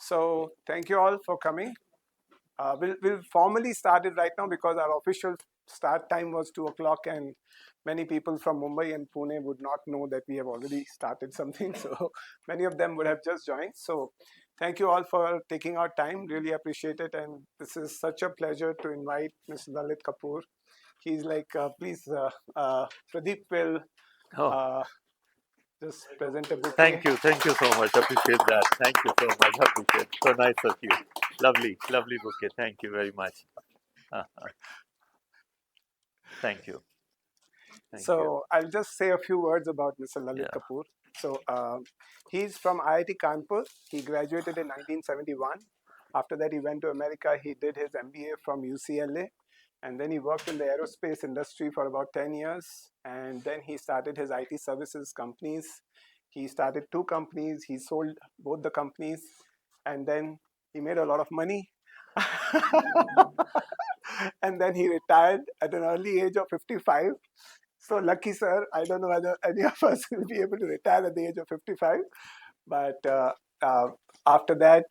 So thank you all for coming. We'll formally start it right now because our official start time was 2 o'clock, and many people from Mumbai and Pune would not know that we have already started something. So many of them would have just joined. So thank you all for taking our time. Really appreciate it. And this is such a pleasure to invite Mr. Lalit Kapoor. He's like, please, Pradeep will Oh, uh, just present a bouquet. thank you so much. Appreciate that. Thank you so much. Appreciate. So nice of you. Lovely, lovely bouquet. Thank you very much. Uh, thank you, thank you. So I'll just say a few words about Mr. Lalit Yeah. Kapoor. So he's from IIT Kanpur. He graduated in 1971. After that, he went to America. He did his MBA from UCLA, and then he worked in the aerospace industry for about 10 years. And then he started his IT services companies. He started two companies. He sold both the companies, and then he made a lot of money. And then he retired at an early age of 55. So lucky, sir. I don't know whether any of us will be able to retire at the age of 55. But uh, after that,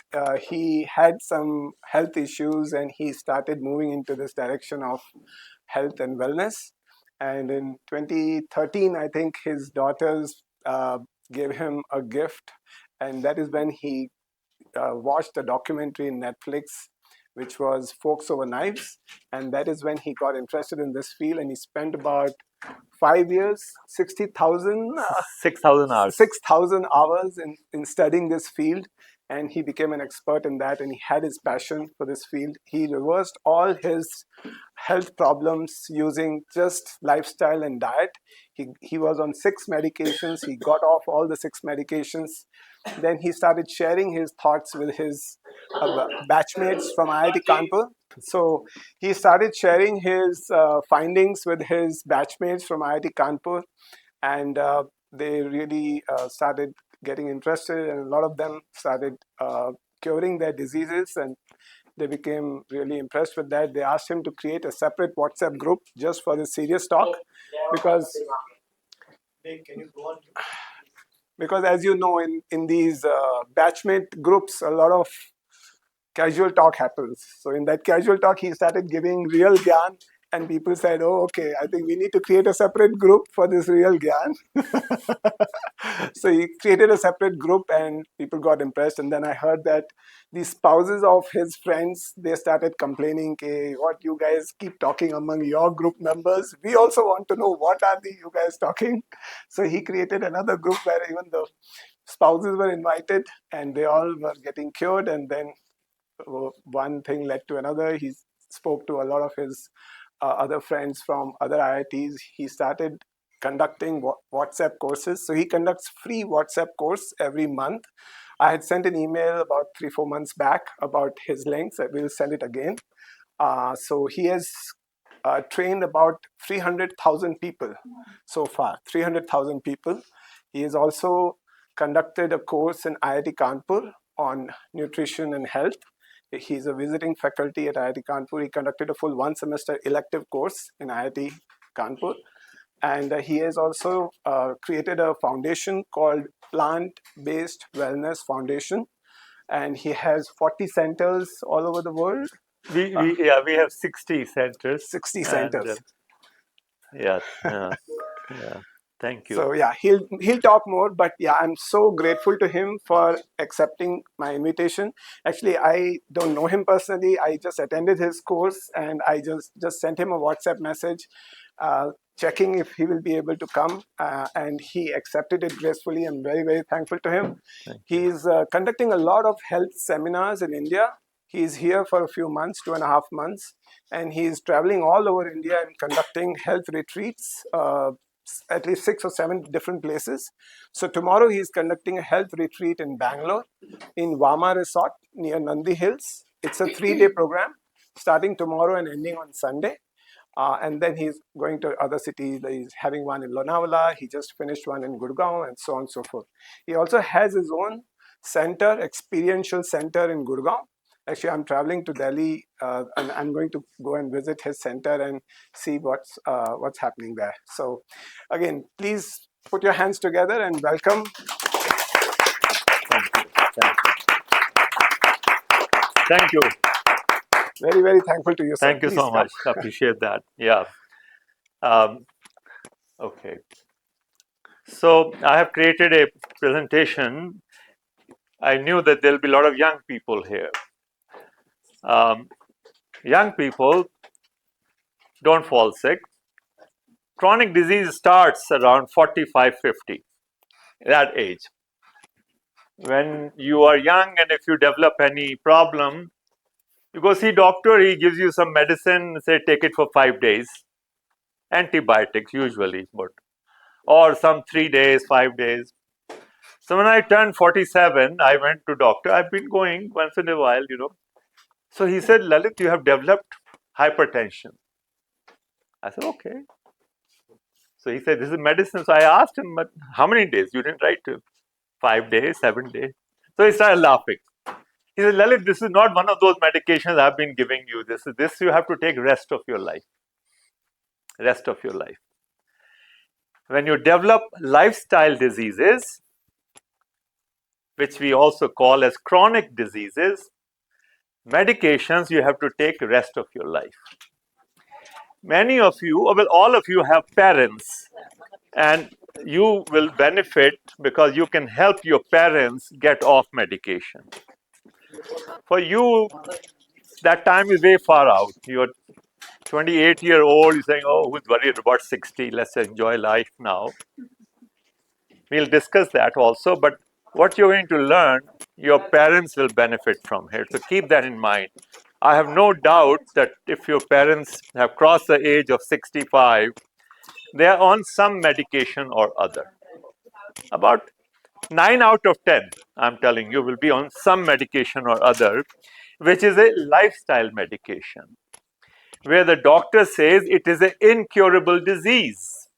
he had some health issues and he started moving into this direction of health and wellness. And in 2013, I think his daughters gave him a gift. And that is when he watched a documentary in Netflix, which was Forks Over Knives. And that is when he got interested in this field. And he spent about 5 years, 60,000 6,000 hours. 6,000 hours in studying this field, and he became an expert in that, and he had his passion for this field. He reversed all his health problems using just lifestyle and diet. He was on 6 medications. He got off all the 6 medications. Then he started sharing his thoughts with his batchmates from IIT Kanpur. So he started sharing his findings with his batchmates from IIT Kanpur, and they really started getting interested, and a lot of them started curing their diseases, and they became really impressed with that. They asked him to create a separate WhatsApp group just for this serious talk, because as you know, in these batchmate groups, a lot of casual talk happens. So in that casual talk, he started giving real gyan, and people said, "Oh, okay, I think we need to create a separate group for this real gyan." So he created a separate group, and people got impressed. And then I heard that the spouses of his friends, they started complaining, "Hey, what you guys keep talking among your group members? We also want to know what are you guys talking." So he created another group where even the spouses were invited, and they all were getting cured. And then one thing led to another. He spoke to a lot of his other friends from other IITs. He started conducting WhatsApp courses. So he conducts free WhatsApp course every month. I had sent an email about 3-4 months back about his links. I will send it again. So he has trained about 300,000 people so far. 300,000 people. He has also conducted a course in IIT Kanpur on nutrition and health. He's a visiting faculty at IIT Kanpur. He conducted a full 1 semester elective course in IIT Kanpur. And he has also created a foundation called Plant Based Wellness Foundation. And he has 40 centers all over the world. We have 60 centers. 60 And centers. yeah, yeah. Thank you. So yeah, he'll talk more, but yeah, I'm so grateful to him for accepting my invitation. Actually, I don't know him personally. I just attended his course, and I just sent him a WhatsApp message, checking if he will be able to come, and he accepted it gracefully. I'm very, very thankful to him. He's conducting a lot of health seminars in India. He's here for a few months, 2.5 months, and he's traveling all over India and conducting health retreats, at least 6 or 7 different places. So tomorrow he's conducting a health retreat in Bangalore, in Vama Resort near Nandi Hills. It's a 3-day program starting tomorrow and ending on Sunday. And then he's going to other cities. He's having one in Lonavala. He just finished one in Gurgaon, and so on and so forth. He also has his own center, experiential center in Gurgaon. Actually, I'm traveling to Delhi, and I'm going to go and visit his center and see what's happening there. So, again, please put your hands together and welcome. Thank you. Thank you. Thank you. Very, very thankful to you, sir. Thank you Please so come. much. Appreciate that. Yeah. Um, okay. So I have created a presentation. I knew that there'll be a lot of young people here. Um, young people don't fall sick. Chronic disease starts around 45, 50, that age. When you are young and if you develop any problem, you go see doctor, he gives you some medicine, say take it for 5 days, antibiotics usually, but or some 3 days, 5 days. So when I turned 47, I went to doctor. I've been going once in a while. So he said, Lalit, you have developed hypertension. I said, okay. So he said, this is medicine. So I asked him, but how many days? You didn't write to 5 days, 7 days. So he started laughing. He said, Lalit, this is not one of those medications I've been giving you. This you have to take rest of your life. Rest of your life. When you develop lifestyle diseases, which we also call as chronic diseases, medications you have to take rest of your life. Many of you, or well, all of you have parents, and you will benefit because you can help your parents get off medication. For you, that time is way far out. You're 28-year-old, you're saying, oh, who's worried about 60? Let's enjoy life now. We'll discuss that also, but what you're going to learn, your parents will benefit from here. So keep that in mind. I have no doubt that if your parents have crossed the age of 65, they are on some medication or other. About 9 out of 10, I'm telling you, will be on some medication or other, which is a lifestyle medication, where the doctor says it is an incurable disease.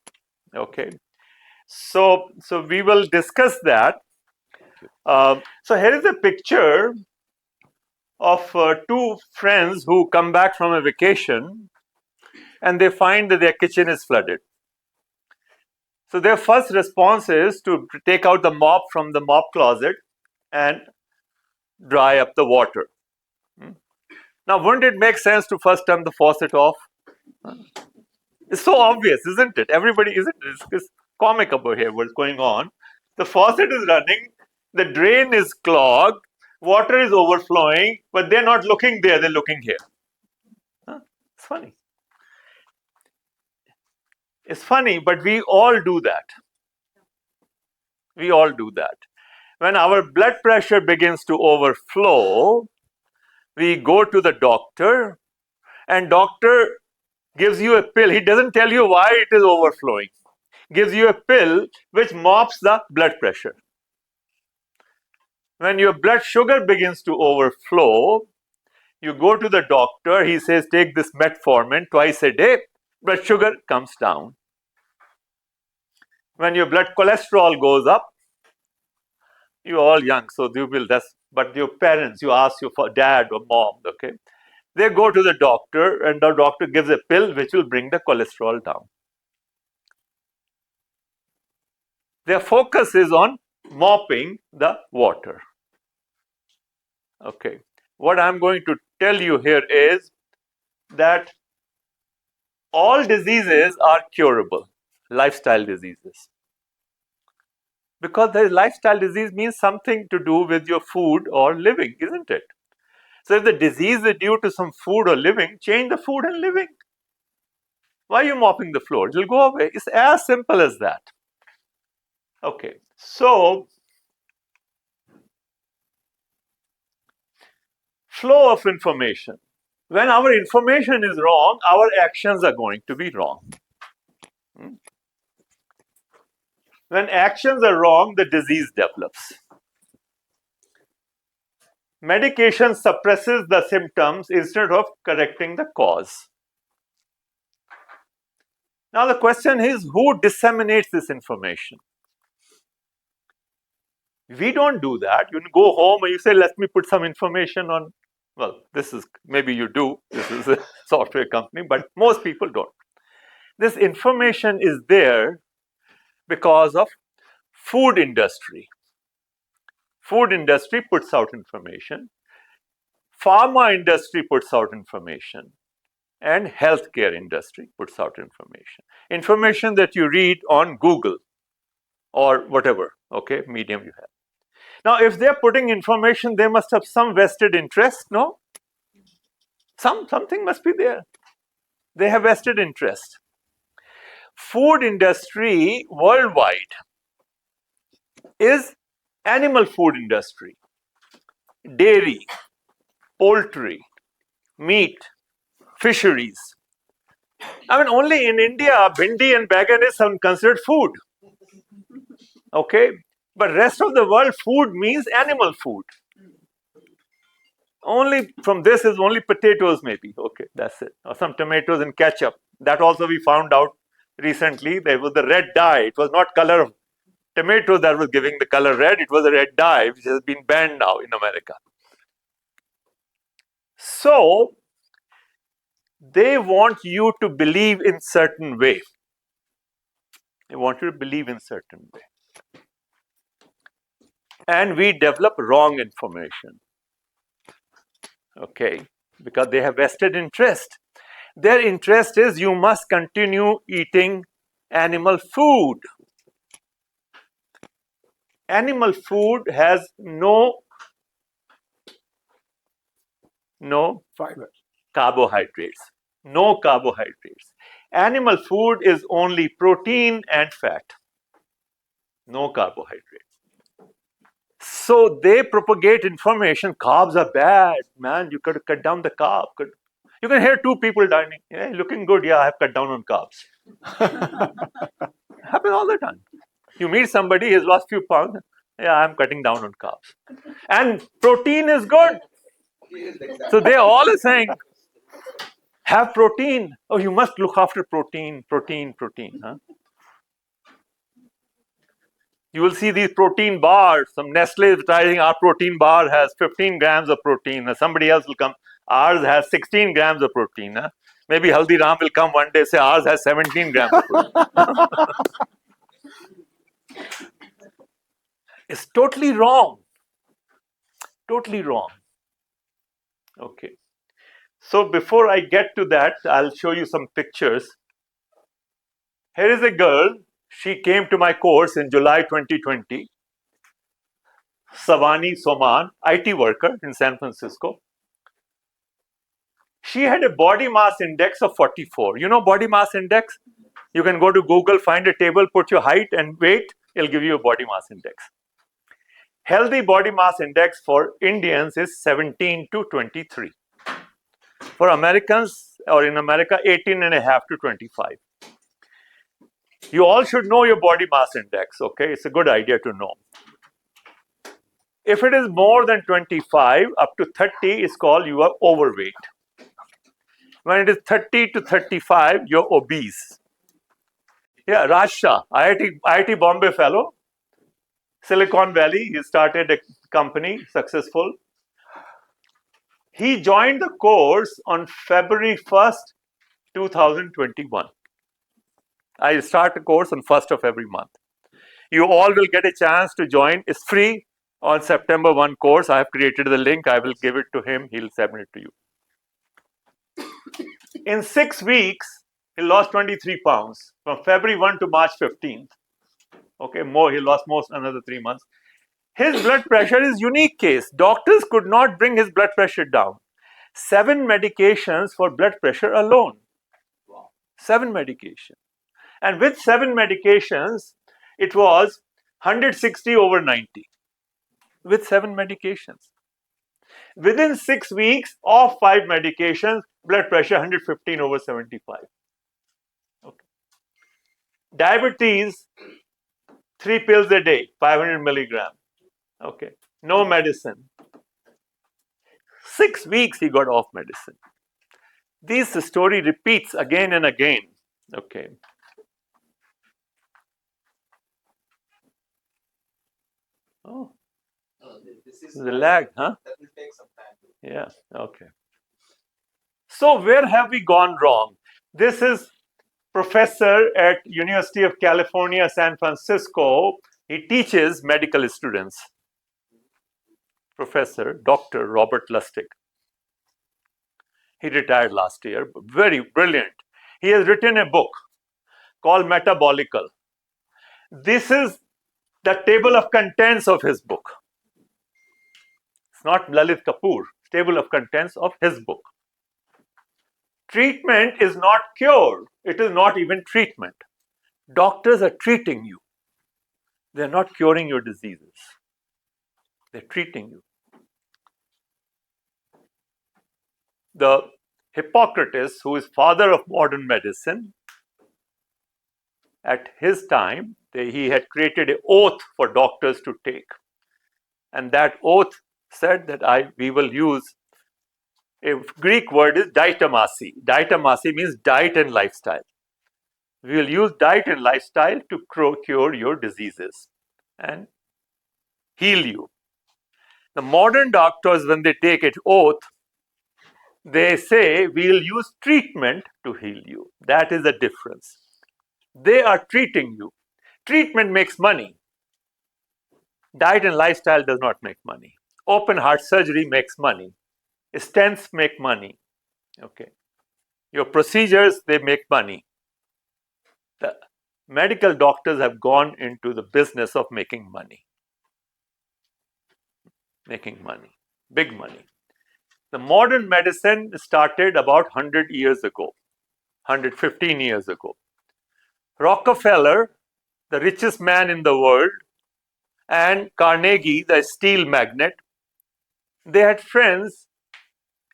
Okay. So we will discuss that. So here is a picture of two friends who come back from a vacation and they find that their kitchen is flooded. So their first response is to take out the mop from the mop closet and dry up the water. Now, wouldn't it make sense to first turn the faucet off? It's so obvious, isn't it? Everybody, isn't it? It's comic over here, what's going on. The faucet is running, the drain is clogged, water is overflowing, but they're not looking there, they're looking here. Huh? It's funny. It's funny, but we all do that. We all do that. When our blood pressure begins to overflow, we go to the doctor, and doctor gives you a pill. He doesn't tell you why it is overflowing. Gives you a pill which mops the blood pressure. When your blood sugar begins to overflow, you go to the doctor, he says take this metformin twice a day, blood sugar comes down. When your blood cholesterol goes up, you're all young, so you will but your parents, you ask your dad or mom, okay, they go to the doctor and the doctor gives a pill which will bring the cholesterol down. Their focus is on mopping the water. Okay, what I'm going to tell you here is that all diseases are curable, lifestyle diseases. Because the lifestyle disease means something to do with your food or living, isn't it? So if the disease is due to some food or living, change the food and living. Why are you mopping the floor? It will go away. It's as simple as that. Okay, so flow of information. When our information is wrong, our actions are going to be wrong. When actions are wrong, the disease develops. Medication suppresses the symptoms instead of correcting the cause. Now the question is, who disseminates this information? We don't do that. You go home and you say, let me put some information on, well, this is, maybe you do, this is a software company, but most people don't. This information is there because of food industry. Food industry puts out information. pharma industry puts out information, and healthcare industry puts out information. Information that you read on Google or whatever, okay, medium you have. Now, if they're putting information, they must have some vested interest, no? Something must be there. They have vested interest. Food industry worldwide is animal food industry, dairy, poultry, meat, fisheries. I mean, only in India, bhindi and bagan is considered food. Okay? But rest of the world, food means animal food. Only from this is only potatoes, maybe. Okay, that's it. Or some tomatoes and ketchup. That also we found out recently. There was the red dye. It was not color of tomato that was giving the color red. It was a red dye, which has been banned now in America. So, they want you to believe in certain way. They want you to believe in certain way. And we develop wrong information. Okay, because they have vested interest. Their interest is you must continue eating animal food. Animal food has no Fiber. carbohydrates. No carbohydrates. Animal food is only protein and fat. No carbohydrates. So they propagate information. Carbs are bad, man. You could cut down the carb. You can hear two people dining. Yeah, looking good. Yeah, I have cut down on carbs. Happens all the time. You meet somebody, he's lost few pounds. Yeah, I'm cutting down on carbs. And protein is good. So they all are saying, have protein. Oh, you must look after protein. Huh? You will see these protein bars. Some Nestle is advertising our protein bar has 15 grams of protein. Somebody else will come. Ours has 16 grams of protein. Huh? Maybe Haldiram will come one day say ours has 17 grams of protein. It's totally wrong. Totally wrong. Okay. So before I get to that, I'll show you some pictures. Here is a girl. She came to my course in July 2020. Savani Soman, IT worker in San Francisco. She had a body mass index of 44. You know body mass index? You can go to Google, find a table, put your height and weight, it'll give you a body mass index. Healthy body mass index for Indians is 17 to 23. For Americans, or in America, 18 and a half to 25. You all should know your body mass index, okay? It's a good idea to know. If it is more than 25, up to 30 is called you are overweight. When it is 30 to 35, you're obese. Yeah, Raj Shah, IIT Bombay fellow, Silicon Valley, he started a company, successful. He joined the course on February 1st, 2021. I start the course on 1st of every month. You all will get a chance to join. It's free on September 1 course. I have created the link. I will give it to him. He'll send it to you. In 6 weeks, he lost 23 pounds from February 1 to March 15th. Okay, more. He lost most another 3 months. His blood pressure is unique case. Doctors could not bring his blood pressure down. 7 medications for blood pressure alone. 7 medications. And with 7 medications, it was 160 over 90. With 7 medications. Within 6 weeks of 5 medications, blood pressure 115 over 75. Okay. Diabetes, 3 pills a day, 500 milligrams. Okay. No medicine. 6 weeks he got off medicine. This story repeats again and again. Okay. Oh. This is the lag, huh? That will take some time. Yeah, okay. So where have we gone wrong? This is professor at University of California, San Francisco. He teaches medical students. Professor Dr. Robert Lustig. He retired last year, very brilliant. He has written a book called Metabolical. This is the table of contents of his book. It's not Lalit Kapoor, table of contents of his book. Treatment is not cure. It is not even treatment. Doctors are treating you. They're not curing your diseases. They're treating you. The Hippocrates, who is father of modern medicine, at his time, he had created an oath for doctors to take. And that oath said that we will use a Greek word is diatomasi. Diatomasi means diet and lifestyle. We will use diet and lifestyle to cure your diseases and heal you. The modern doctors, when they take an oath, they say we'll use treatment to heal you. That is the difference. They are treating you. Treatment makes money. Diet and lifestyle does not make money. Open heart surgery makes money. Stents make money. Okay. Your procedures, they make money. The medical doctors have gone into the business of making money. Making money. Big money. The modern medicine started about 100 years ago, 115 years ago. Rockefeller, the richest man in the world, and Carnegie, the steel magnate, they had friends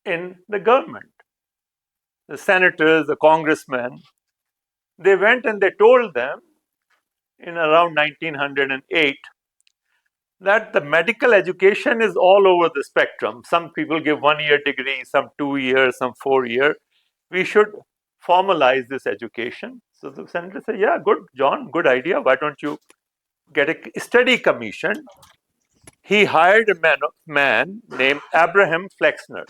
in the government. The senators, the congressmen, they went and they told them in around 1908 that the medical education is all over the spectrum. Some people give 1-year degree, some 2 years, some 4 year. We should formalize this education. So the senator said, yeah, good, John, good idea. Why don't you get a study commission? He hired a man named Abraham Flexner.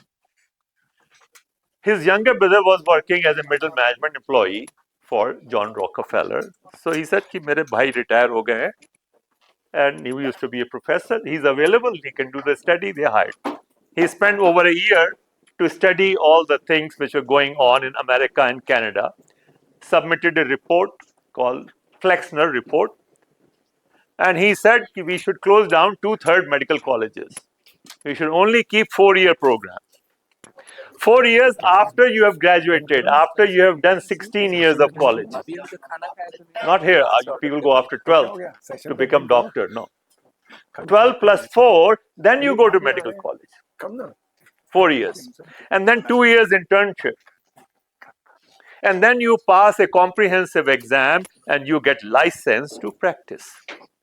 His younger brother was working as a middle management employee for John Rockefeller. So he said, कि मेरे भाई retire हो गए हैं, and he used to be a professor. He's available. He can do the study. They hired. He spent over a year to study all the things which were going on in America and Canada. Submitted a report called Flexner Report. And he said we should close down 2/3 medical colleges. We should only keep 4-year programs. 4 years after you have graduated, after you have done 16 years of college. Not here. People go after 12 to become doctor. No. 12 plus 4, then you go to medical college. 4 years. And then 2 years internship. And then you pass a comprehensive exam and you get license to practice.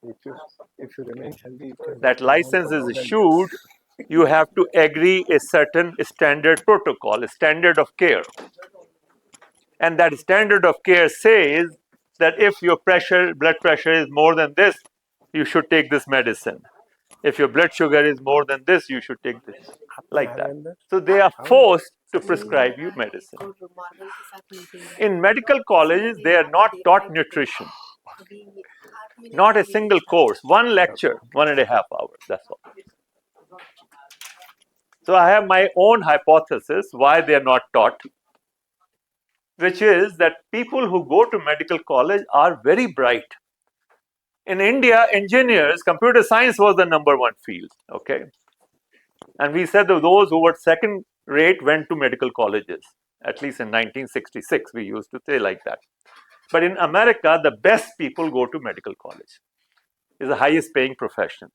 If you remain healthy, that license is issued, you have to agree a certain standard protocol, a standard of care. And that standard of care says that if your blood pressure is more than this, you should take this medicine. If your blood sugar is more than this, you should take this. Like that. So they are forced to prescribe you medicine. In medical colleges, they are not taught nutrition. Not a single course, one lecture, 1.5 hours, that's all. So I have my own hypothesis why they are not taught, which is that people who go to medical college are very bright. In India, engineers, computer science was the #1 field, okay? And we said that those who were second rate went to medical colleges, at least in 1966, we used to say like that. But in America, the best people go to medical college. It's the highest paying profession,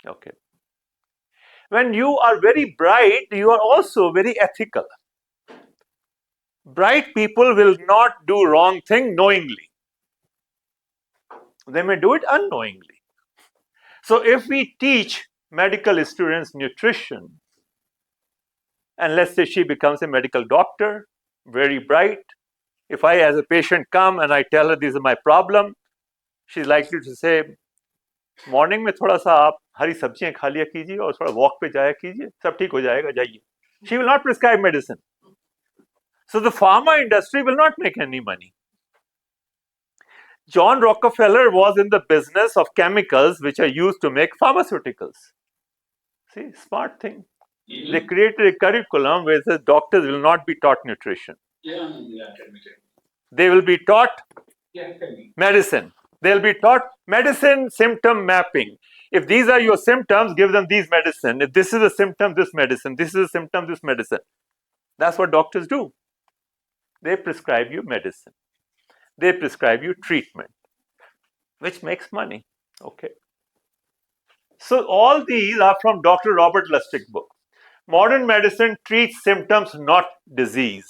okay? When you are very bright, you are also very ethical. Bright people will not do wrong thing knowingly. They may do it unknowingly. So if we teach medical students nutrition, and let's say she becomes a medical doctor, very bright, if I as a patient come and I tell her this is my problem, she's likely to say, morning में थोड़ा सा आप हरी सब्जियां खा लिया कीजिए और थोड़ा वॉक पे जाया कीजिए, सब ठीक हो जाएगा, जाइए. She will not prescribe medicine. So the pharma industry will not make any money. John Rockefeller was in the business of chemicals which are used to make pharmaceuticals. See, smart thing. They created a curriculum where it says doctors will not be taught nutrition. They will be taught medicine. They'll be taught medicine symptom mapping. If these are your symptoms, give them these medicine. If this is a symptom, this medicine. This is a symptom, this medicine. That's what doctors do. They prescribe you medicine. They prescribe you treatment, which makes money. Okay. So all these are from Dr. Robert Lustig's book. Modern medicine treats symptoms, not disease.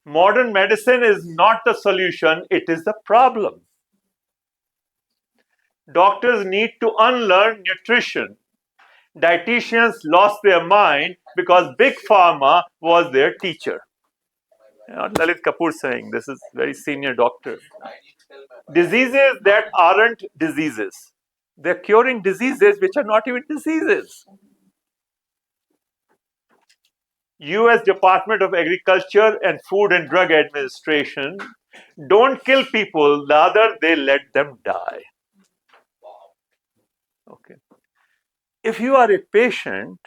Modern medicine is not the solution, it is the problem. Doctors need to unlearn nutrition. Dietitians lost their mind because Big Pharma was their teacher. Lalit Kapoor saying, this is very senior doctor. Diseases that aren't diseases. They're curing diseases which are not even diseases. US Department of Agriculture and Food and Drug Administration don't kill people, rather they let them die. Okay. If you are a patient,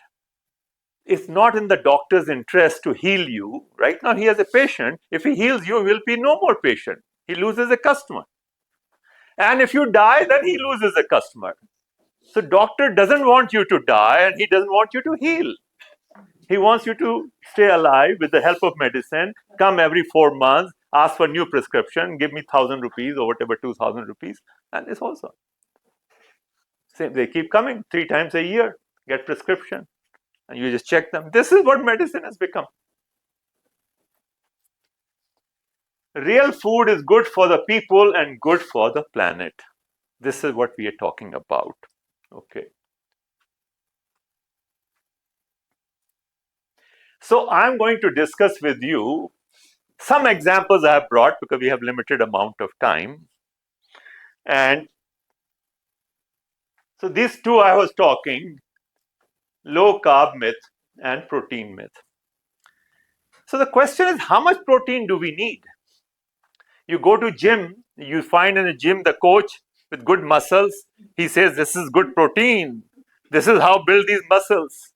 it's not in the doctor's interest to heal you. Right now he has a patient. If he heals you, he will be no more patient. He loses a customer. And if you die, then he loses a customer. So doctor doesn't want you to die and he doesn't want you to heal. He wants you to stay alive with the help of medicine, come every 4 months, ask for new prescription, give me 1,000 rupees or whatever, 2,000 rupees, and it's also. Same, they keep coming 3 times a year, get prescription, and you just check them. This is what medicine has become. Real food is good for the people and good for the planet. This is what we are talking about. Okay. So I'm going to discuss with you some examples I have brought because we have limited amount of time. And so these two I was talking, low carb myth and protein myth. So the question is, how much protein do we need? You go to gym, you find in the gym the coach with good muscles. He says, this is good protein. This is how build these muscles.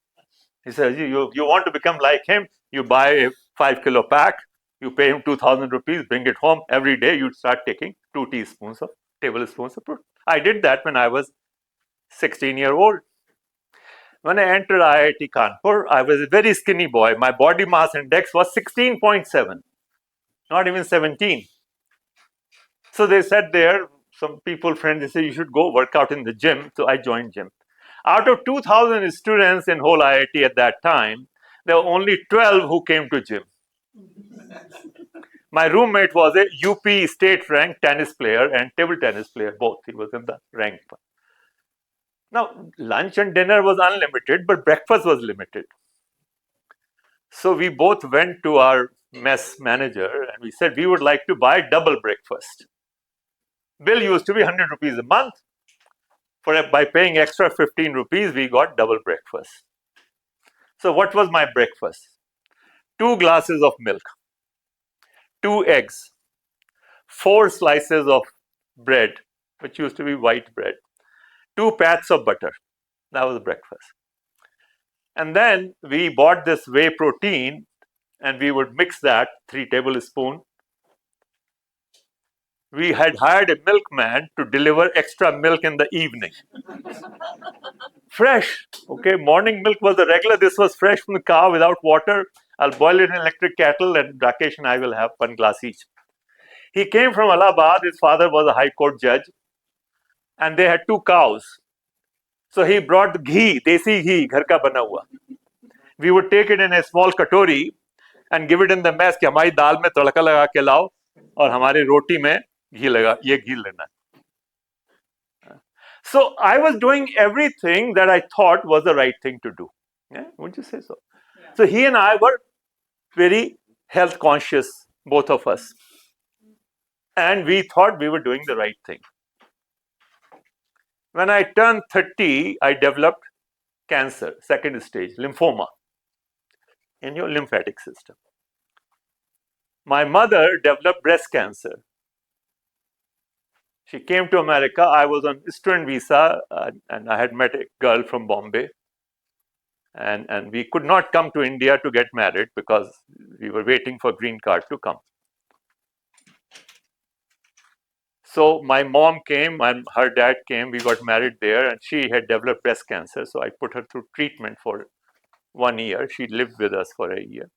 He says, you want to become like him, you buy a 5 kilo pack, you pay him 2,000 rupees, bring it home. Every day you start taking 2 tablespoons of protein. I did that when I was 16-year-old. When I entered IIT Kanpur, I was a very skinny boy. My body mass index was 16.7, not even 17. So they said there, some people, friends, they said, you should go work out in the gym. So I joined gym. Out of 2,000 students in whole IIT at that time, there were only 12 who came to gym. My roommate was a UP state ranked tennis player and table tennis player, both. He was in the rank. Now, lunch and dinner was unlimited, but breakfast was limited. So we both went to our mess manager and we said we would like to buy double breakfast. Bill used to be 100 rupees a month. By paying extra 15 rupees, we got double breakfast. So what was my breakfast? 2 glasses of milk, 2 eggs, 4 slices of bread, which used to be white bread, 2 pats of butter. That was breakfast. And then we bought this whey protein and we would mix that 3 tablespoons. We had hired a milkman to deliver extra milk in the evening. Fresh. Okay, morning milk was the regular. This was fresh from the cow without water. I'll boil it in electric kettle and Rakesh and I will have 1 glass each. He came from Allahabad. His father was a high court judge. And they had 2 cows. So he brought ghee, desi ghee, ghar ka bana hua. We would take it in a small katori and give it in the mess कि हमारी दाल में तड़का लगा के लाओ और हमारी रोटी में घी लगा ये घी लेना. So I was doing everything that I thought was the right thing to do. Yeah, wouldn't you say so? Yeah. So he and I were very health conscious, both of us. And we thought we were doing the right thing. When I turned 30, I developed cancer, 2nd stage, lymphoma in your lymphatic system. My mother developed breast cancer. She came to America. I was on student visa and I had met a girl from Bombay. and we could not come to India to get married because we were waiting for green card to come. So my mom came and her dad came. We got married there, and she had developed breast cancer. So I put her through treatment for 1 year. She lived with us for a year.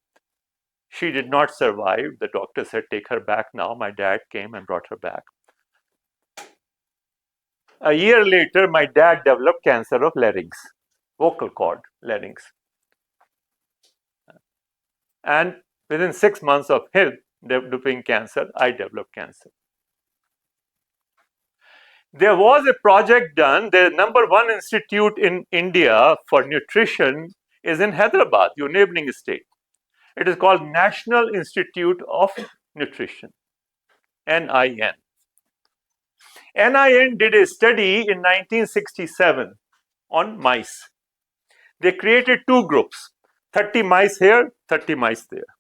She did not survive. The doctor said, "Take her back now." My dad came and brought her back. A year later, my dad developed cancer of larynx, vocal cord, larynx. And within 6 months of him developing cancer, I developed cancer. There was a project done. The number one institute in India for nutrition is in Hyderabad, your neighboring state. It is called National Institute of Nutrition, NIN. NIN did a study in 1967 on mice. They created two groups, 30 mice here, 30 mice there.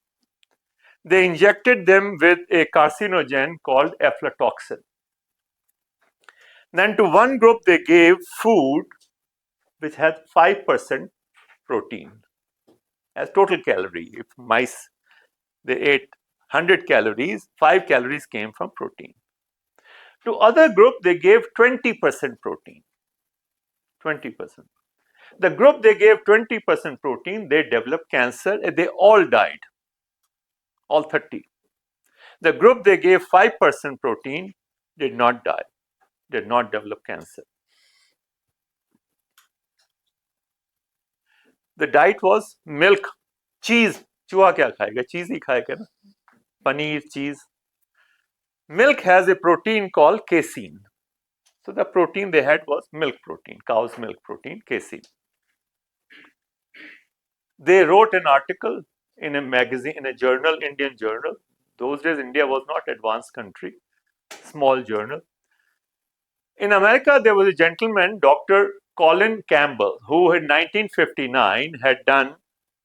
They injected them with a carcinogen called aflatoxin. Then to one group they gave food which had 5% protein as total calorie. If mice, they ate 100 calories, 5 calories came from protein. To other group they gave 20% protein. 20%. The group they gave 20% protein, they developed cancer and they all died. All 30. The group they gave 5% protein did not die, did not develop cancer. The diet was milk, cheese. चूहा क्या खाएगा? चीज ही खाएगा ना. Paneer, cheese. Milk has a protein called casein. So the protein they had was milk protein, cow's milk protein, casein. They wrote an article in a magazine, in a journal, Indian journal. Those days India was not advanced country, small journal. In America, there was a gentleman, Dr. Colin Campbell, who in 1959 had done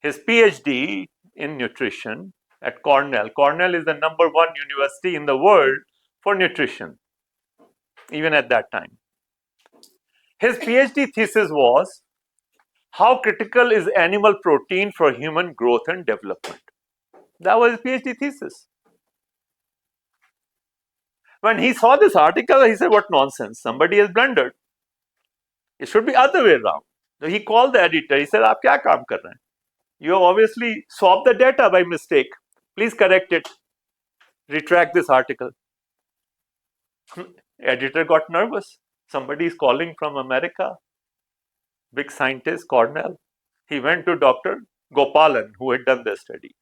his PhD in nutrition at Cornell. Cornell is the number one university in the world for nutrition, even at that time. His PhD thesis was, how critical is animal protein for human growth and development? That was his PhD thesis. When he saw this article, he said, what nonsense, somebody has blundered. It should be other way around. So he called the editor, he said, "Aap kya kaam kar rahe hain? You have obviously swapped the data by mistake. Please correct it. Retract this article." Editor got nervous. Somebody is calling from America. Big scientist, Cornell. He went to Dr. Gopalan, who had done the study.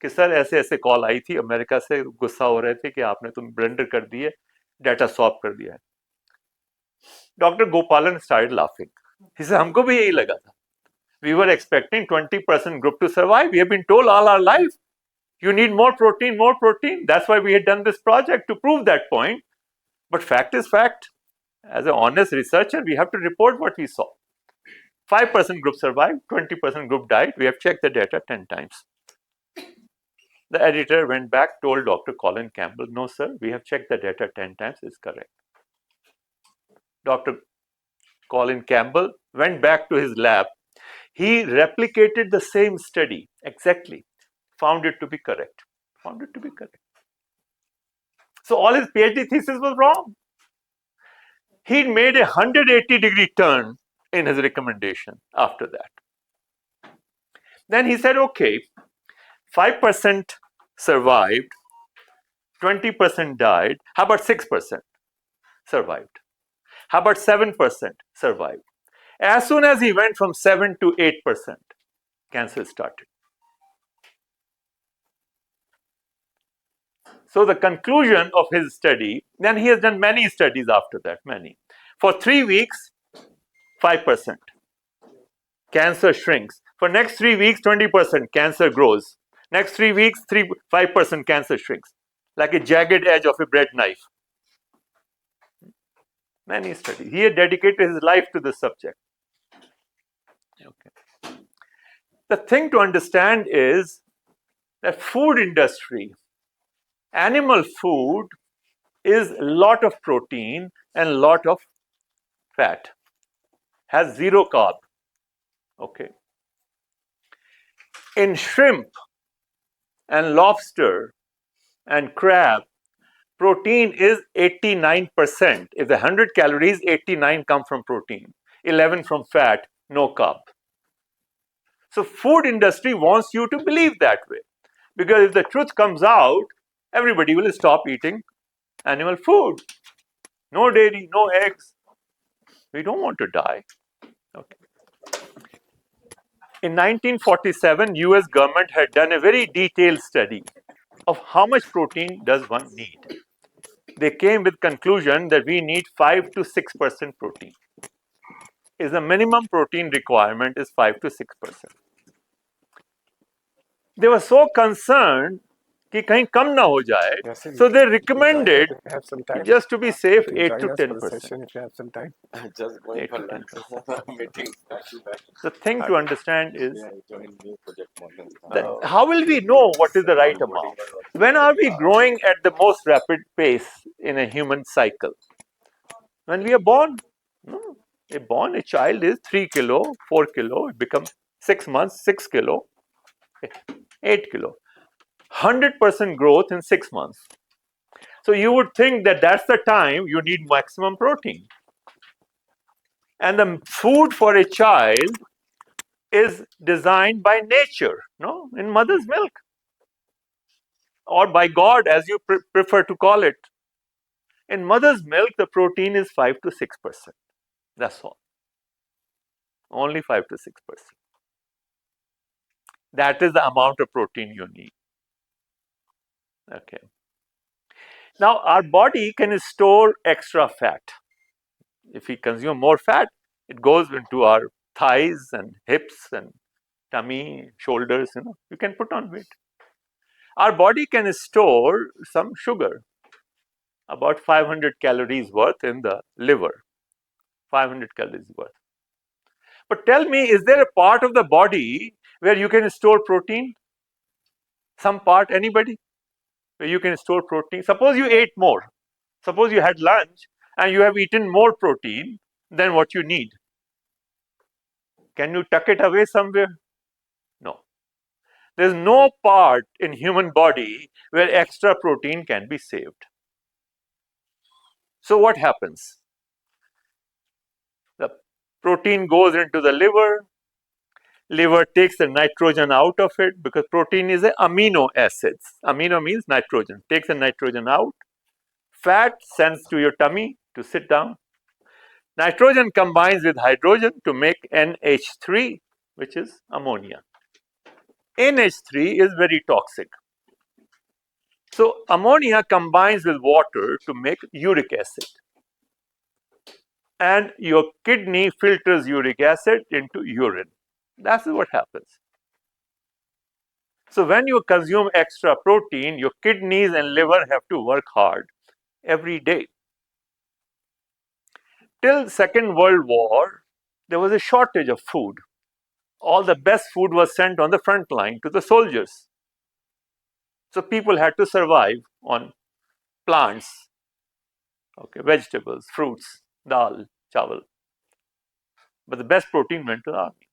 कि sir ऐसे ऐसे call आई थी America से, गुस्सा हो रहे थे कि आपने तुम ब्लेंडर कर दिए, डाटा स्वैप कर दिया है. Dr. Gopalan started laughing. He said, हमको भी यही लगा था. We were expecting 20% group to survive. We have been told all our life, you need more protein, more protein. That's why we had done this project to prove that point. But fact is fact. As an honest researcher, we have to report what we saw. 5% group survived, 20% group died. We have checked the data 10 times. The editor went back, told Dr. Colin Campbell, no, sir, we have checked the data 10 times, it's correct. Dr. Colin Campbell went back to his lab. He replicated the same study exactly, found it to be correct. Found it to be correct. So all his PhD thesis was wrong. He made a 180-degree turn in his recommendation after that. Then he said, okay, 5% survived, 20% died. How about 6% survived? How about 7% survived? As soon as he went from 7 to 8%, cancer started. So the conclusion of his study, then he has done many studies after that, many. For 3 weeks, 5%. Cancer shrinks. For next 3 weeks, 20%, cancer grows. Next 3 weeks, 5% cancer shrinks. Like a jagged edge of a bread knife. Many studies. He had dedicated his life to this subject. Okay. The thing to understand is that food industry, animal food is a lot of protein and a lot of fat, has zero carb. Okay. In shrimp and lobster and crab, protein is 89%. If the 100 calories, 89 come from protein, 11 from fat, no carb. So food industry wants you to believe that way. Because if the truth comes out, everybody will stop eating animal food. No dairy, no eggs. We don't want to die. Okay. In 1947, US government had done a very detailed study of how much protein does one need. They came with conclusion that we need 5 to 6% protein. Is the minimum protein requirement is 5 to 6%. They were so concerned कि कहीं कम ना हो जाए, Yes, sir, so they you can join us recommended if you have some time. just to be You safe can 8 to join us for the 10%. session if you have some time. Just going 8 for to lunch. 10%. Meeting back to back. The thing to understand is Yeah, join new project model. that how will we know what is the right amount? When are we growing at the most rapid pace in a human cycle? When we are born? No. A child is 3 kilo, 4 kilo, it becomes 6 months, 6 kilo, 8 kilo. 100% growth in 6 months. So you would think that that's the time you need maximum protein. And the food for a child is designed by nature, no, in mother's milk, or by God, as you prefer to call it. In mother's milk, the protein is 5 to 6%. That's all. Only 5 to 6%. That is the amount of protein you need. Okay. Now, our body can store extra fat. If we consume more fat, it goes into our thighs and hips and tummy, shoulders, you can put on weight. Our body can store some sugar, about 500 calories worth in the liver, 500 calories worth. But tell me, is there a part of the body where you can store protein? Some part, anybody? Where you can store protein? Suppose you ate more. Suppose you had lunch and you have eaten more protein than what you need. Can you tuck it away somewhere? No. There's no part in human body where extra protein can be saved. So what happens? The protein goes into the liver. Liver takes the nitrogen out of it because protein is an amino acids. Amino means nitrogen. Takes the nitrogen out. Fat sends to your tummy to sit down. Nitrogen combines with hydrogen to make NH3, which is ammonia. NH3 is very toxic. So ammonia combines with water to make uric acid. And your kidney filters uric acid into urine. That's what happens. So when you consume extra protein, your kidneys and liver have to work hard every day. Till Second World War, there was a shortage of food. All the best food was sent on the front line to the soldiers. So people had to survive on plants, okay, vegetables, fruits, dal, chawal. But the best protein went to the army.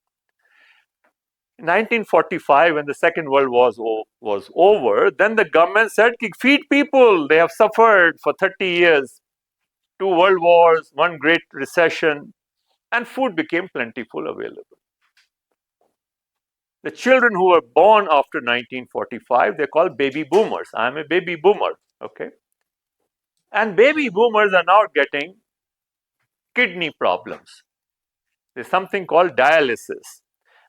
In 1945, when the Second World War was over, then the government said, feed people. They have suffered for 30 years. 2 world wars, 1 great recession, and food became plentiful available. The children who were born after 1945, they're called baby boomers. I'm a baby boomer, okay? And baby boomers are now getting kidney problems. There's something called dialysis.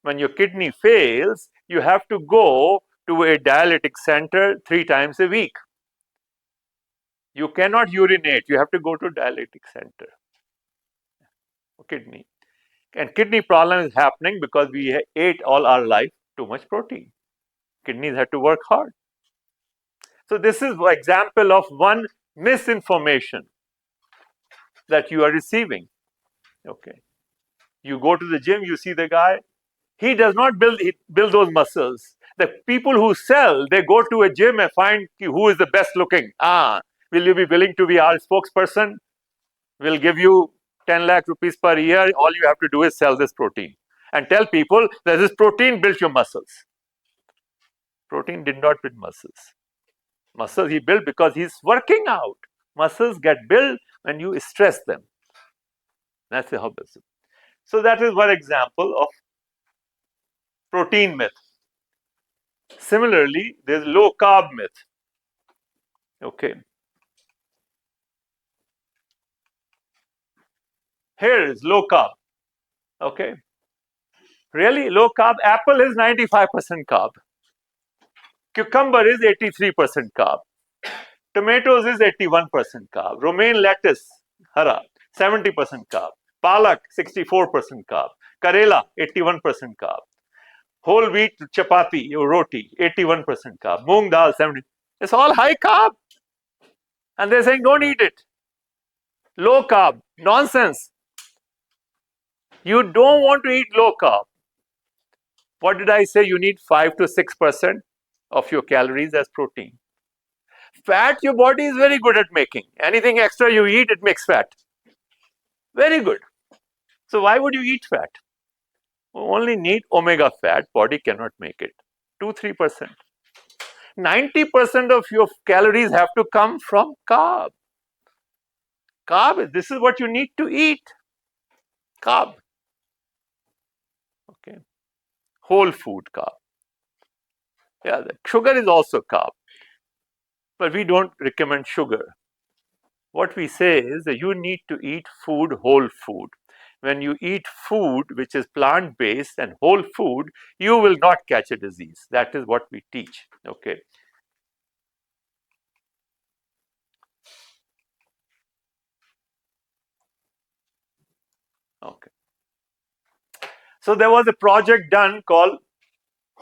When your kidney fails, you have to go to a dialytic center 3 times a week. You cannot urinate, you have to go to dialytic center. Kidney. And kidney problem is happening because we ate all our life too much protein. Kidneys have to work hard. So this is an example of one misinformation that you are receiving. Okay. You go to the gym, you see the guy, he does not build those muscles. The people who sell, they go to a gym and find who is the best looking. Will you be willing to be our spokesperson? We'll give you 10 lakh rupees per year. All you have to do is sell this protein and tell people that this protein builds your muscles. Protein did not build muscles. Muscles he built because he's working out. Muscles get built when you stress them. That's how it. So that is one example of protein myth. Similarly, there's low carb myth. Okay. Here is low carb. Okay. Really, low carb. Apple is 95% carb. Cucumber is 83% carb. Tomatoes is 81% carb. Romaine lettuce, hara, 70% carb. Palak, 64% carb. Karela, 81% carb. Whole wheat chapati or roti, 81% carb. Moong dal, 70. It's all high carb. And they're saying don't eat it. Low carb, nonsense. You don't want to eat low carb. What did I say? You need 5 to 6% of your calories as protein. Fat, your body is very good at making. Anything extra you eat, it makes fat. Very good. So why would you eat fat? You only need omega fat. Body cannot make it. 2-3%. 90% of your calories have to come from carb. Carb, this is what you need to eat. Carb. Okay. Whole food carb. Yeah, the sugar is also carb. But we don't recommend sugar. What we say is that you need to eat food, whole food. When you eat food which is plant-based and whole food, you will not catch a disease. That is what we teach. Okay. Okay. So there was a project done called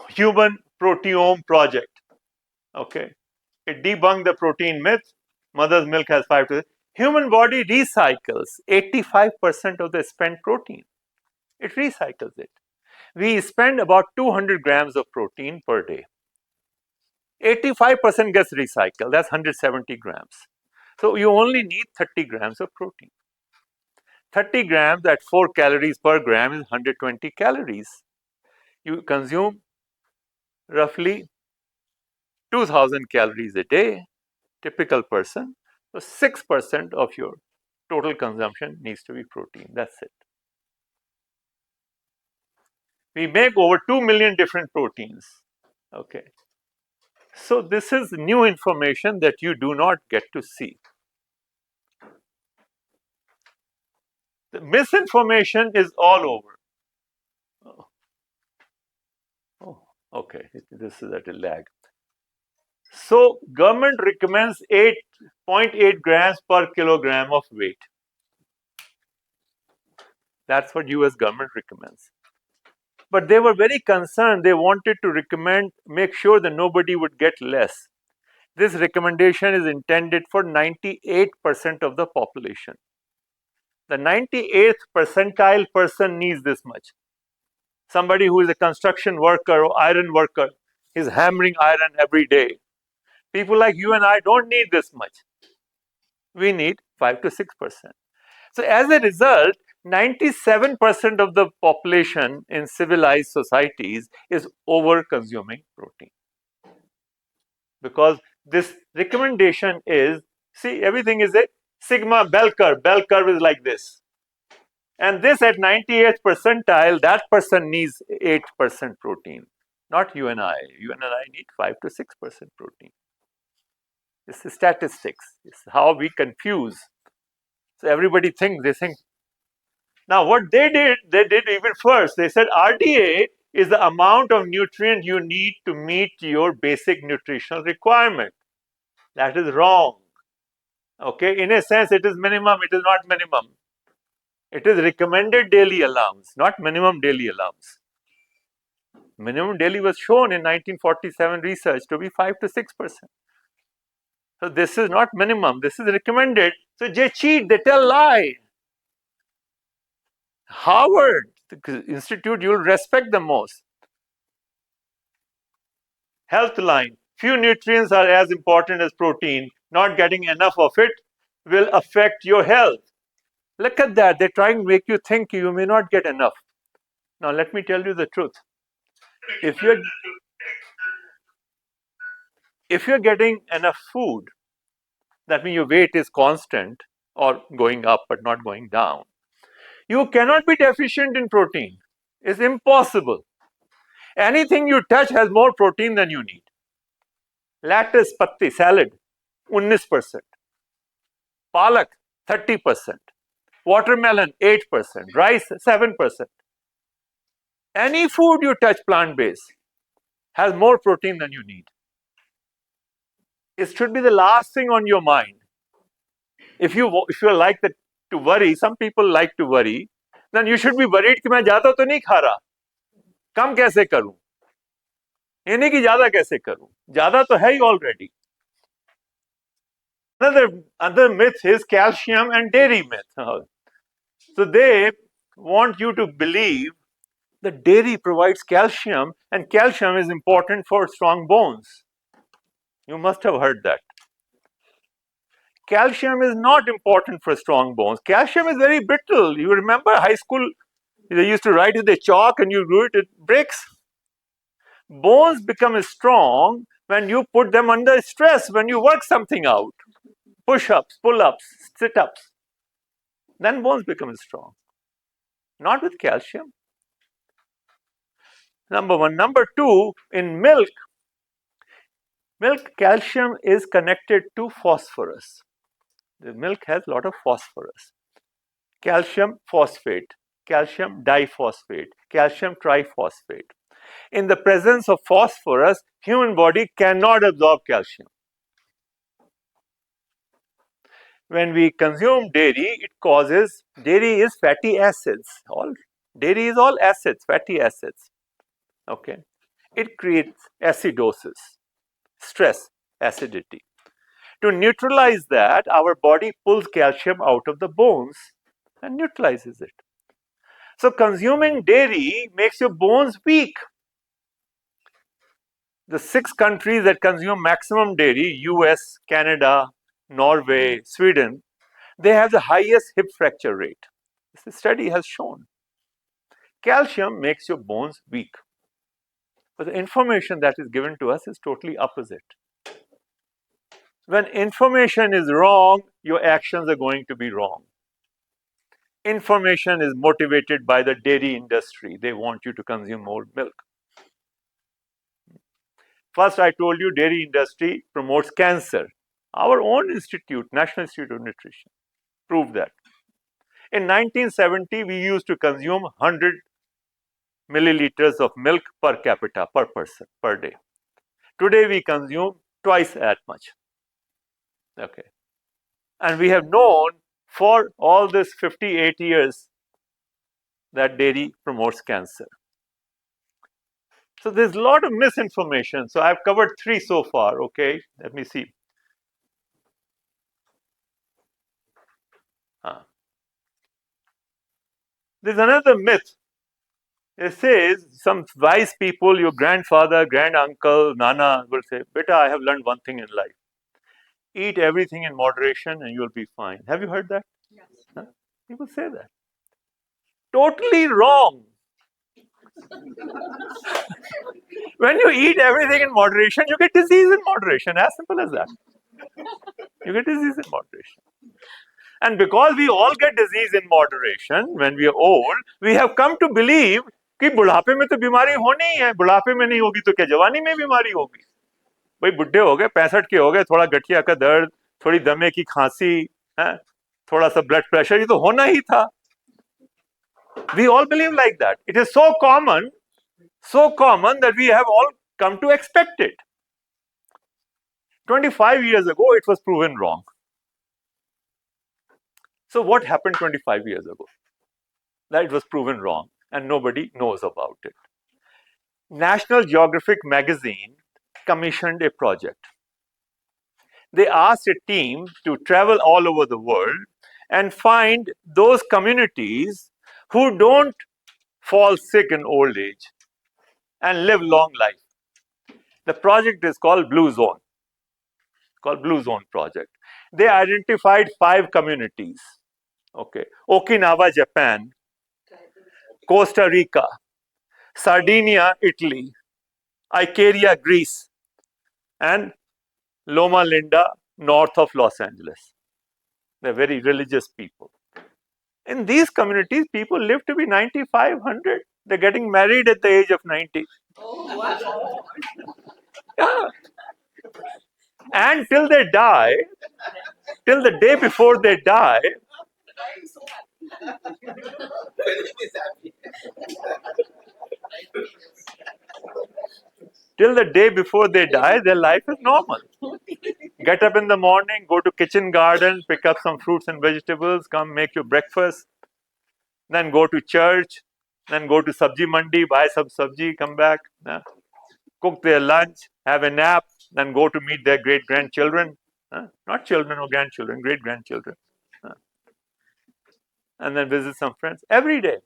Human Proteome Project. Okay. It debunked the protein myth. Mother's milk has 5 to. Human body recycles 85% of the spent protein. It recycles it. We spend about 200 grams of protein per day. 85% gets recycled. That's 170 grams. So you only need 30 grams of protein. 30 grams at 4 calories per gram is 120 calories. You consume roughly 2000 calories a day, typical person. So 6% of your total consumption needs to be protein. That's it. We make over 2 million different proteins. Okay. So this is new information that you do not get to see. The misinformation is all over. Oh, okay. This is at a lag. So government recommends 8.8 grams per kilogram of weight. That's what US government recommends. But they were very concerned. They wanted to recommend, make sure that nobody would get less. This recommendation is intended for 98% of the population. The 98th percentile person needs this much. Somebody who is a construction worker or iron worker is hammering iron every day. People like you and I don't need this much. We need 5 to 6%. So as a result, 97% of the population in civilized societies is over consuming protein. Because this recommendation is, see, everything is a sigma bell curve. Bell curve is like this. And this at 98th percentile, that person needs 8% protein. Not you and I. You and I need 5 to 6% protein. This is statistics. It's how we confuse. So everybody thinks, they think. Now what they did even first. They said RDA is the amount of nutrient you need to meet your basic nutritional requirement. That is wrong. Okay, in a sense it is minimum, it is not minimum. It is recommended daily allowance, not minimum daily allowance. Minimum daily was shown in 1947 research to be 5 to 6%. So this is not minimum, this is recommended. So they cheat, they tell lie. Harvard the Institute, you'll respect the most. Healthline, few nutrients are as important as protein. Not getting enough of it will affect your health. Look at that, they're trying to make you think you may not get enough. Now let me tell you the truth. If you're If you're getting enough food, that means your weight is constant or going up but not going down. You cannot be deficient in protein. It's impossible. Anything you touch has more protein than you need. Lettuce, patti, salad, 19%. Palak, 30%. Watermelon, 8%. Rice, 7%. Any food you touch plant-based has more protein than you need. It should be the last thing on your mind. If you like that to worry, some people like to worry, then you should be worried कि मैं ज़्यादा तो नहीं खा रहा, कम कैसे करूं? ये नहीं कि ज़्यादा कैसे करूं? ज़्यादा तो है ही already. Another myth is calcium and dairy myth. So they want you to believe that dairy provides calcium and calcium is important for strong bones. You must have heard that. Calcium is not important for strong bones. Calcium is very brittle. You remember high school, they used to write with a chalk and you do it, it breaks. Bones become strong when you put them under stress, when you work something out. Push-ups, pull-ups, sit-ups. Then bones become strong. Not with calcium. Number one. Number two, in milk calcium is connected to phosphorus. The milk has a lot of phosphorus. Calcium phosphate, calcium diphosphate, calcium triphosphate. In the presence of phosphorus, human body cannot absorb calcium. When we consume dairy, dairy is fatty acids. Dairy is all acids, fatty acids. Okay. It creates acidosis, stress, acidity. To neutralize that, our body pulls calcium out of the bones and neutralizes it. So consuming dairy makes your bones weak. The 6 countries that consume maximum dairy, US, Canada, Norway, Sweden, they have the highest hip fracture rate. This study has shown. Calcium makes your bones weak. But the information that is given to us is totally opposite. When information is wrong, your actions are going to be wrong. Information is motivated by the dairy industry. They want you to consume more milk. First, I told you dairy industry promotes cancer. Our own institute, National Institute of Nutrition, proved that. In 1970, we used to consume 100 milliliters of milk per capita, per person, per day. Today, we consume twice that much. Okay. And we have known for all this 58 years that dairy promotes cancer. So there's a lot of misinformation. So I've covered 3 so far, okay? Let me see. There's another myth. It says some wise people, your grandfather, granduncle, nana will say, Beta, I have learned one thing in life. Eat everything in moderation and you'll be fine. Have you heard that? Yes. Huh? People say that. Totally wrong. When you eat everything in moderation, you get disease in moderation. As simple as that. You get disease in moderation. And because we all get disease in moderation when we are old, we have come to believe कि बुढ़ापे में तो बीमारी होनी ही है, बुढ़ापे में नहीं होगी तो क्या जवानी में बीमारी होगी? भाई बुढ़े हो गए, 65 के हो गए, थोड़ा गठिया का दर्द, थोड़ी दमे की खांसी, है, थोड़ा सा ब्लड प्रेशर, ये तो होना ही था. We all believe like that. It is so common that we have all come to expect it. 25 years ago, it was proven wrong. So what happened 25 years ago? That it was proven wrong and nobody knows about it. National Geographic magazine commissioned a project. They asked a team to travel all over the world and find those communities who don't fall sick in old age and live long life. The project is called Blue Zone. Blue Zone Project. They identified 5 communities. Okay, Okinawa, Japan, Costa Rica, Sardinia, Italy, Icaria, Greece, and Loma Linda, north of Los Angeles. They're very religious people. In these communities, people live to be 95, 100. They're getting married at the age of 90. Oh, wow. Yeah. And till they die, till the day before they die, till the day before they die, their life is normal. Get up in the morning, go to kitchen garden, pick up some fruits and vegetables, come make your breakfast, then go to church, then go to sabji mandi, buy some sabji, come back, cook their lunch, have a nap, then go to meet their great grandchildren, not children or grandchildren, great grandchildren, and then visit some friends every day.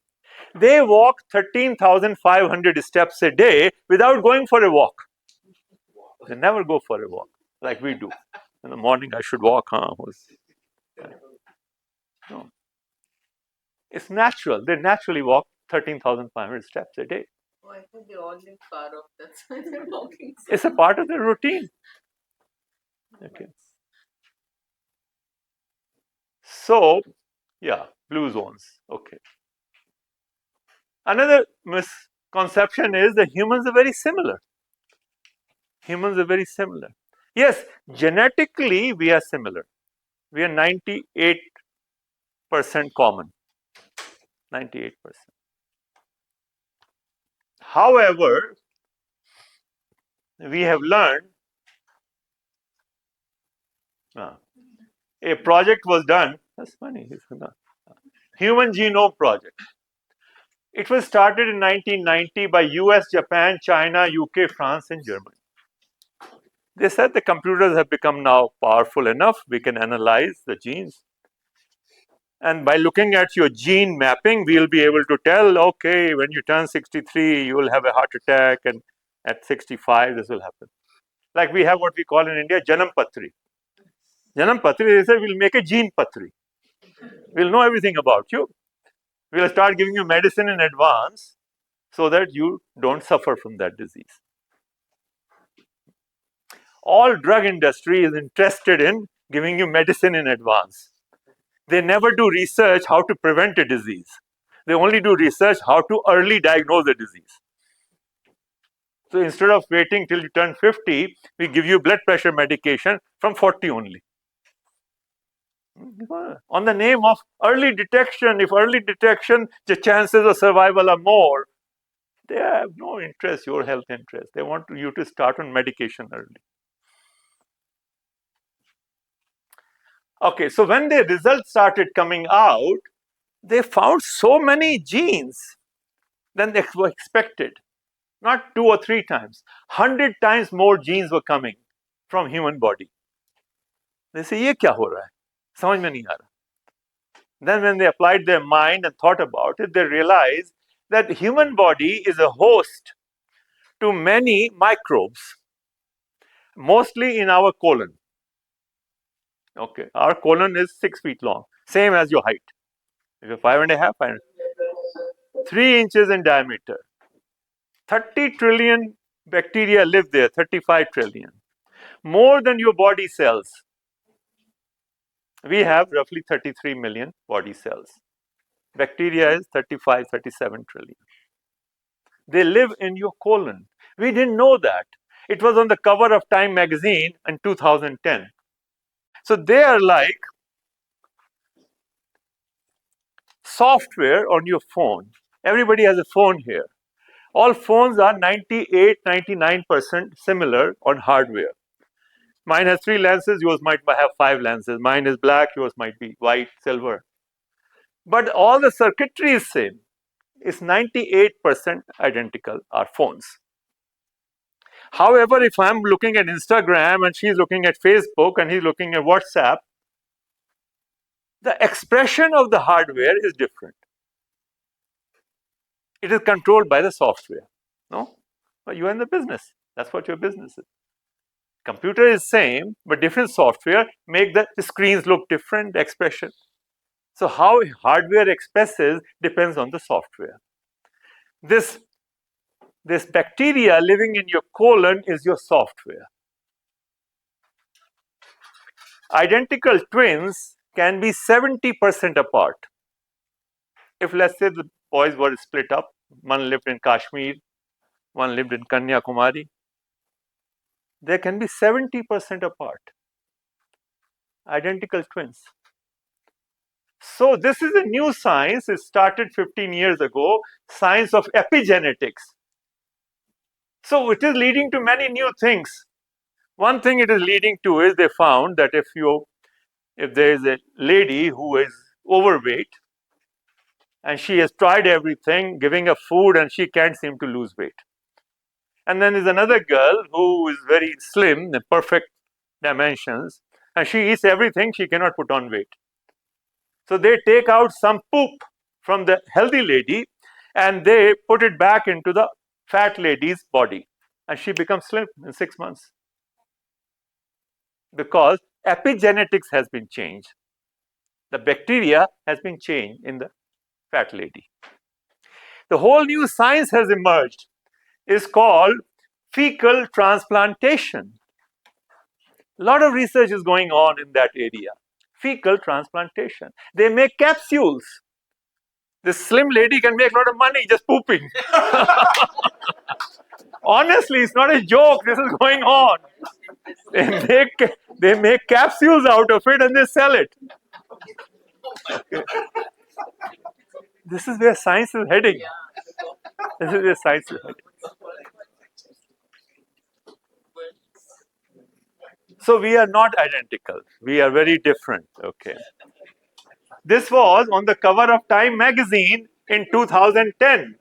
They walk 13,500 steps a day without going for a walk. They never go for a walk like we do. In the morning, I should walk. No. It's natural. They naturally walk 13,500 steps a day. Oh, I think they all live far off. That's why they're walking. It's a part of their routine. Okay. So, yeah, blue zones. Okay. Another misconception is that humans are very similar. Humans are very similar. Yes, genetically we are similar. We are 98% common. 98%. However, we have learned a project was done. That's funny. Human Genome Project. It was started in 1990 by US, Japan, China, UK, France, and Germany. They said the computers have become now powerful enough, we can analyze the genes. And by looking at your gene mapping, we'll be able to tell, okay, when you turn 63, you will have a heart attack, and at 65, this will happen. Like we have what we call in India, Janam Patri. Janam Patri, they said, we'll make a gene Patri. We'll know everything about you. We'll start giving you medicine in advance so that you don't suffer from that disease. All drug industry is interested in giving you medicine in advance. They never do research how to prevent a disease. They only do research how to early diagnose a disease. So instead of waiting till you turn 50, we give you blood pressure medication from 40 only. On the name of early detection, if early detection, the chances of survival are more, they have no interest, your health interest. They want you to start on medication early. Okay, so when the results started coming out, they found so many genes than they were expected. Not 2 or 3 times, 100 times more genes were coming from human body. They say, ये क्या हो रहा है? समझ में नहीं आ रहा. Then when they applied their mind and thought about it, they realized that human body is a host to many microbes, mostly in our colon. Okay, our colon is 6 feet long, same as your height. If you're 5.5, 3 inches in diameter. 30 trillion bacteria live there, 35 trillion. More than your body cells. We have roughly 33 million body cells. Bacteria is 35, 37 trillion. They live in your colon. We didn't know that. It was on the cover of Time magazine in 2010. So they are like software on your phone. Everybody has a phone here. All phones are 98, 99% similar on hardware. Mine has 3 lenses, yours might have 5 lenses. Mine is black, yours might be white, silver. But all the circuitry is same. It's 98% identical, our phones. However, if I'm looking at Instagram and she's looking at Facebook and he's looking at WhatsApp, the expression of the hardware is different. It is controlled by the software. No? But you're in the business. That's what your business is. Computer is same, but different software make the screens look different, expression. So how hardware expresses depends on the software. This bacteria living in your colon is your software. identical twins can be 70% apart. If let's say the boys were split up, one lived in Kashmir, one lived in Kanyakumari, they can be 70% apart. Identical twins. So this is a new science. It started 15 years ago, science of epigenetics. So it is leading to many new things. One thing it is leading to is they found that if there is a lady who is overweight and she has tried everything, giving her food, and she can't seem to lose weight. And then there's another girl who is very slim, the perfect dimensions, and she eats everything, she cannot put on weight. So they take out some poop from the healthy lady and they put it back into the fat lady's body, and she becomes slim in 6 months. Because epigenetics has been changed. The bacteria has been changed in the fat lady. The whole new science has emerged. It's called fecal transplantation. A lot of research is going on in that area. Fecal transplantation. They make capsules. This slim lady can make a lot of money just pooping. Honestly, it's not a joke. This is going on. They make capsules out of it and they sell it. Okay. This is where science is heading. This is where science is heading. So we are not identical. We are very different. Okay. This was on the cover of Time magazine in 2010.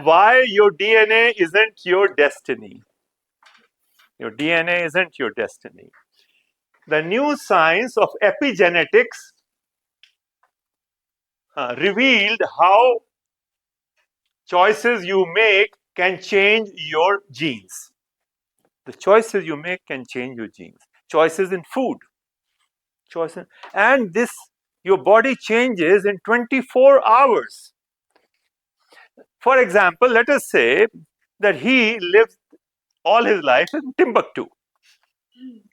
Why your DNA isn't your destiny. Your DNA isn't your destiny. The new science of epigenetics revealed how choices you make can change your genes. The choices you make can change your genes. Choices in food. Choices. And this, your body changes in 24 hours. For example, let us say that he lives all his life in Timbuktu.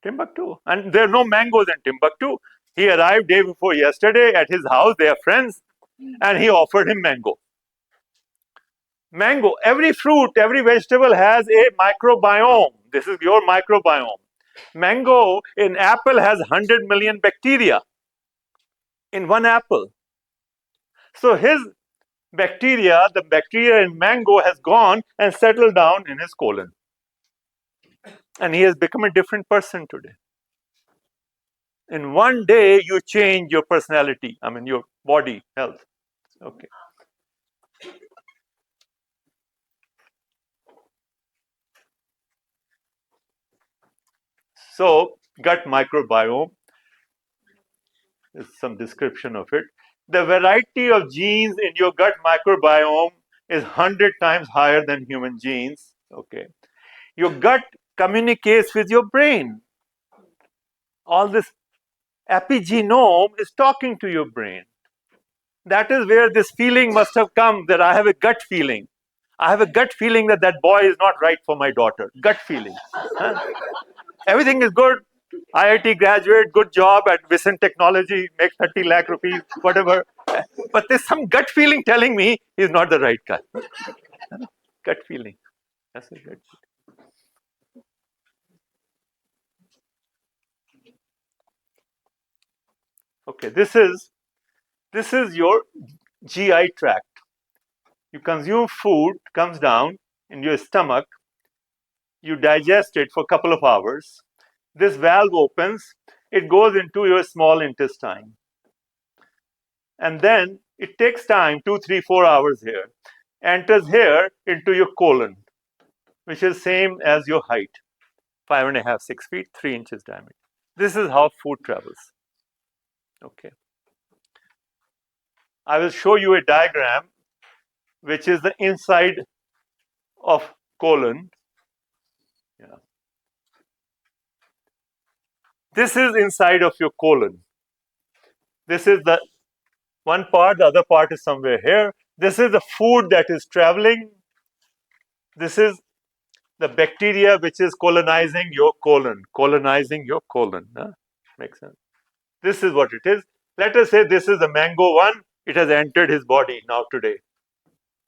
Timbuktu. And there are no mangoes in Timbuktu. He arrived day before yesterday at his house. They are friends. And he offered him mango. Mango, every fruit, every vegetable has a microbiome. This is your microbiome. Mango in apple has 100 million bacteria in one apple. So his bacteria, the bacteria in mango has gone and settled down in his colon. And he has become a different person today. In one day, you change your personality, your body health. Okay. So, gut microbiome is some description of it. The variety of genes in your gut microbiome is 100 times higher than human genes. Okay. Your gut communicates with your brain. All this epigenome is talking to your brain. That is where this feeling must have come, that I have a gut feeling. I have a gut feeling that that boy is not right for my daughter. Gut feeling. Huh? Everything is good. IIT graduate, good job at Wissen technology, make 30 lakh rupees, whatever. But there's some gut feeling telling me he's not the right guy. Gut feeling. That's a gut feeling. Okay, this is your GI tract. You consume food, comes down in your stomach, you digest it for a couple of hours. This valve opens, it goes into your small intestine. And then it takes time, 2, 3, 4 hours here, enters here into your colon, which is same as your height, 5.5, 6 feet, 3 inches diameter. This is how food travels. Okay. I will show you a diagram which is the inside of colon. Yeah. This is inside of your colon. This is the one part, the other part is somewhere here. This is the food that is traveling. This is the bacteria which is colonizing your colon. Colonizing your colon. Huh? Makes sense. This is what it is. Let us say this is the mango one. It has entered his body now today.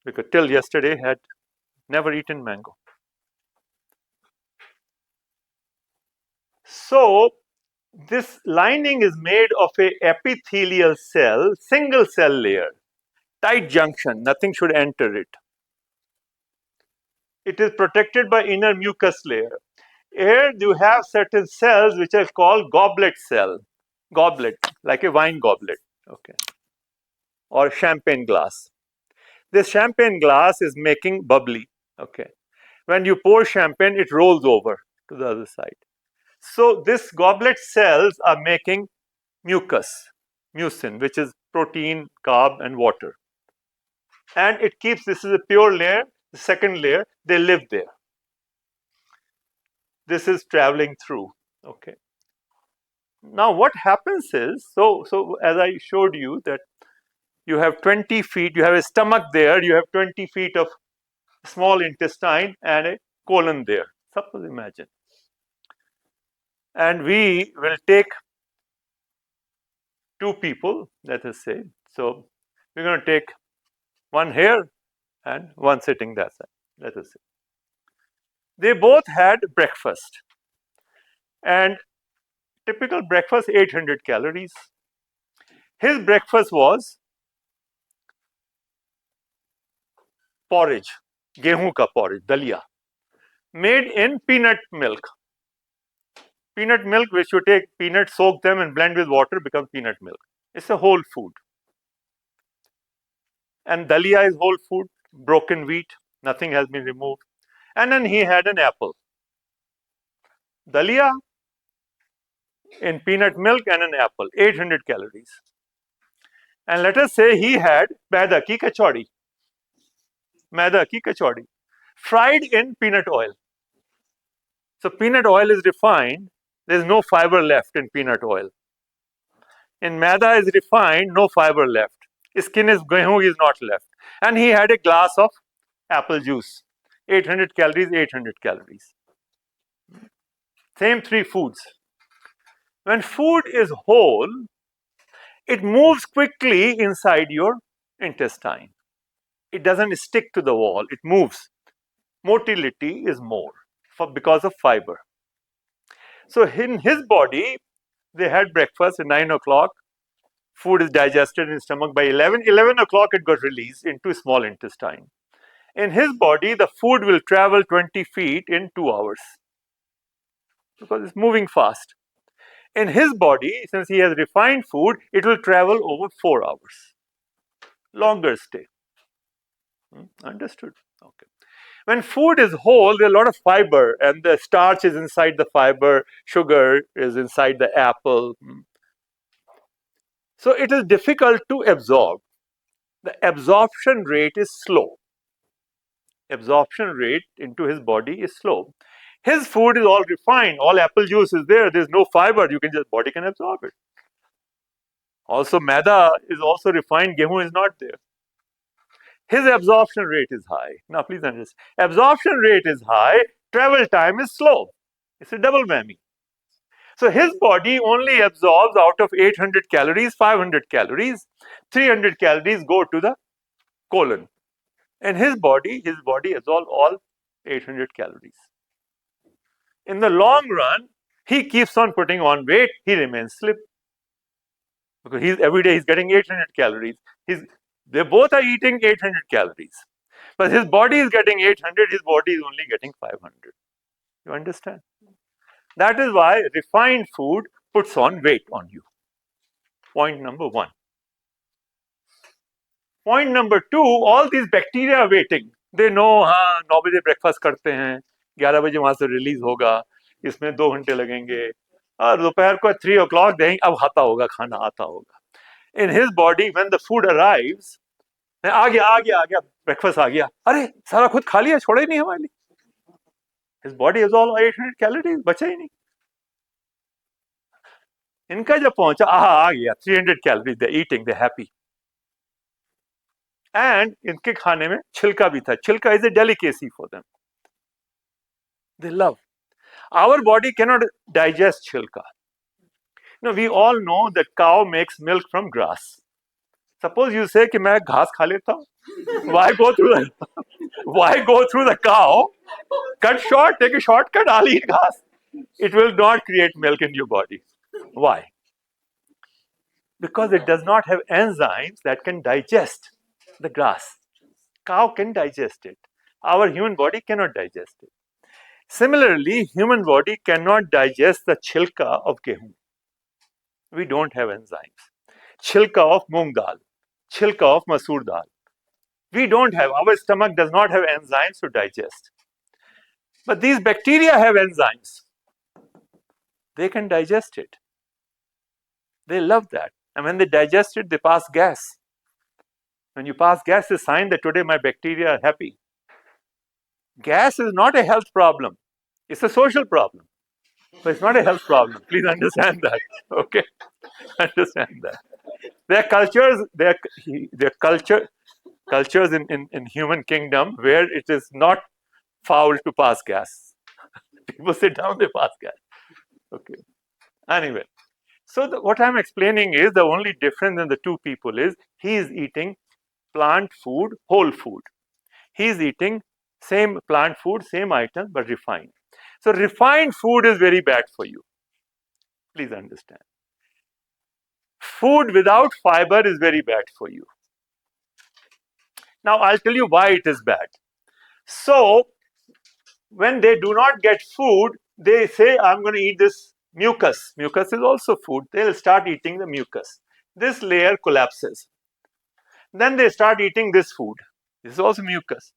Because till yesterday had never eaten mango. So this lining is made of a epithelial cell, single cell layer, tight junction, nothing should enter it. It is protected by inner mucus layer. Here you have certain cells which are called goblet cell, goblet, like a wine goblet, okay, or champagne glass. This champagne glass is making bubbly, okay. When you pour champagne, it rolls over to the other side. So this goblet cells are making mucus, mucin, which is protein, carb, and water. And it keeps, this is a pure layer, the second layer, they live there. This is traveling through, okay. Now what happens is, so as I showed you that you have 20 feet, you have a stomach there, you have 20 feet of small intestine and a colon there. Suppose imagine. And we will take two people, let us say. So we're going to take one here and one sitting that side, let us say. They both had breakfast. And typical breakfast, 800 calories. His breakfast was porridge, गेहूं का porridge, dalia, made in peanut milk. Peanut milk, which you take peanuts, soak them and blend with water, becomes peanut milk. It's a whole food. And dalia is whole food, broken wheat, nothing has been removed. And then he had an apple. Dalia in peanut milk and an apple, 800 calories. And let us say he had maida ki kachori, fried in peanut oil. So peanut oil is refined, there is no fiber left in peanut oil. In maida is refined, no fiber left. Skin is gehu is not left. And he had a glass of apple juice, 800 calories, 800 calories. Same three foods. When food is whole, it moves quickly inside your intestine. It doesn't stick to the wall, it moves. Motility is more because of fiber. So in his body, they had breakfast at 9 o'clock. Food is digested in stomach by 11. 11 o'clock it got released into small intestine. In his body, the food will travel 20 feet in 2 hours because it's moving fast. In his body, since he has refined food, it will travel over 4 hours. Longer stay. Understood? Okay. When food is whole, there is a lot of fiber, and the starch is inside the fiber, sugar is inside the apple. So it is difficult to absorb. The absorption rate is slow. Absorption rate into his body is slow. His food is all refined, all apple juice is there, there's no fiber, body can absorb it. Also, maida is also refined, gehu is not there. His absorption rate is high. Now, please understand. Absorption rate is high, travel time is slow. It's a double whammy. So, his body only absorbs out of 800 calories, 500 calories, 300 calories go to the colon. And his body absorbs all 800 calories. In the long run, he keeps on putting on weight, he remains slim. Because every day he's getting 800 calories. They both are eating 800 calories. But his body is getting 800, his body is only getting 500. You understand? That is why refined food puts on weight on you. Point number one. Point number two, all these bacteria are waiting. They know, 9 बजे breakfast करते हैं, 11 बजे वहां से release होगा, इसमें 2 घंटे लगेंगे, और दोपहर को 3 o'clock देंगे, अब आता होगा, खाना आता होगा. In his body, when the food arrives, आ गया, breakfast आ गया, अरे सारा खुद खा लिया, छोड़ा ही नहीं हमारे लिए. His body is all 800 calories, बचा ही नहीं. इनका जब पहुंचा, आ गया, 300 calories, they're eating, they're happy. And इनके खाने में छिलका भी था. Chilka is a delicacy for them. They love. Our body cannot digest chilka. No, we all know that cow makes milk from grass. Suppose you say कि मैं घास खा लेता हूँ. Why go through the cow? Cut short, take a shortcut, I'll eat grass. It will not create milk in your body. Why? Because it does not have enzymes that can digest the grass. Cow can digest it. Our human body cannot digest it. Similarly, human body cannot digest the chilka of gehu. We don't have enzymes. Chilka of moong dal, chilka of masoor dal. We don't have, our stomach does not have enzymes to digest. But these bacteria have enzymes. They can digest it. They love that. And when they digest it, they pass gas. When you pass gas, it's a sign that today my bacteria are happy. Gas is not a health problem. It's a social problem. But it's not a health problem. Please understand that. Okay? Understand that. There are cultures in human kingdom where it is not foul to pass gas. People sit down, they pass gas. Okay. Anyway, so what I'm explaining is the only difference in the two people is he is eating plant food, whole food. He is eating same plant food, same item, but refined. So refined food is very bad for you. Please understand. Food without fiber is very bad for you. Now I'll tell you why it is bad. So when they do not get food, they say, I'm going to eat this mucus. Mucus is also food. They'll start eating the mucus. This layer collapses. Then they start eating this food. This is also mucus.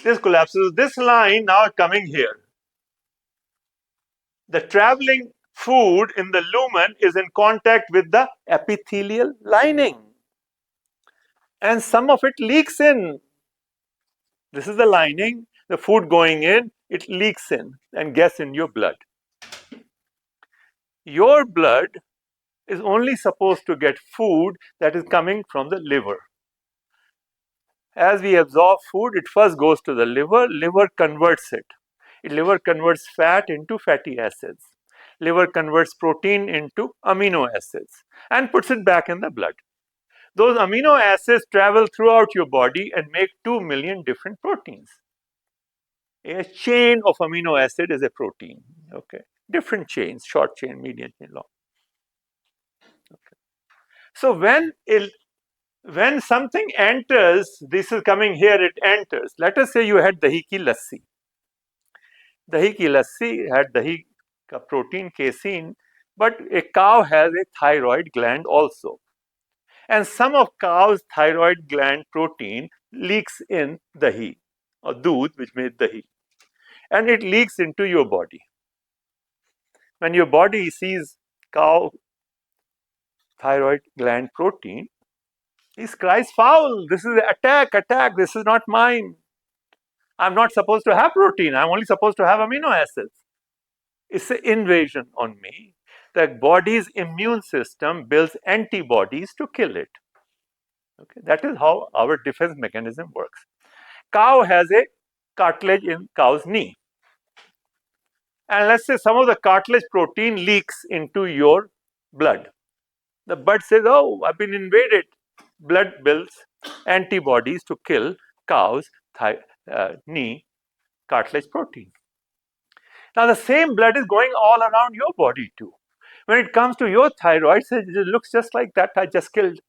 This collapses. This line now coming here. The traveling food in the lumen is in contact with the epithelial lining. And some of it leaks in. This is the lining, the food going in, it leaks in and gets in your blood. Your blood is only supposed to get food that is coming from the liver. As we absorb food, it first goes to the liver converts it. Liver converts fat into fatty acids. Liver converts protein into amino acids and puts it back in the blood. Those amino acids travel throughout your body and make 2 million different proteins. A chain of amino acid is a protein. Okay, different chains, short chain, medium chain, long. Okay. So when something enters, this is coming here, it enters. Let us say you had dahi ki lassi. Dahi ki lassi had dahi ka protein, casein, but a cow has a thyroid gland also. And some of cow's thyroid gland protein leaks in dahi or doodh, which made dahi. And it leaks into your body. When your body sees cow thyroid gland protein, he cries foul. This is attack. This is not mine. I'm not supposed to have protein. I'm only supposed to have amino acids. It's an invasion on me. The body's immune system builds antibodies to kill it. Okay, that is how our defense mechanism works. Cow has a cartilage in cow's knee. And let's say some of the cartilage protein leaks into your blood. The blood says, oh, I've been invaded. Blood builds antibodies to kill cow's knee cartilage protein. Now the same blood is going all around your body too. When it comes to your thyroid, it looks just like that I just killed.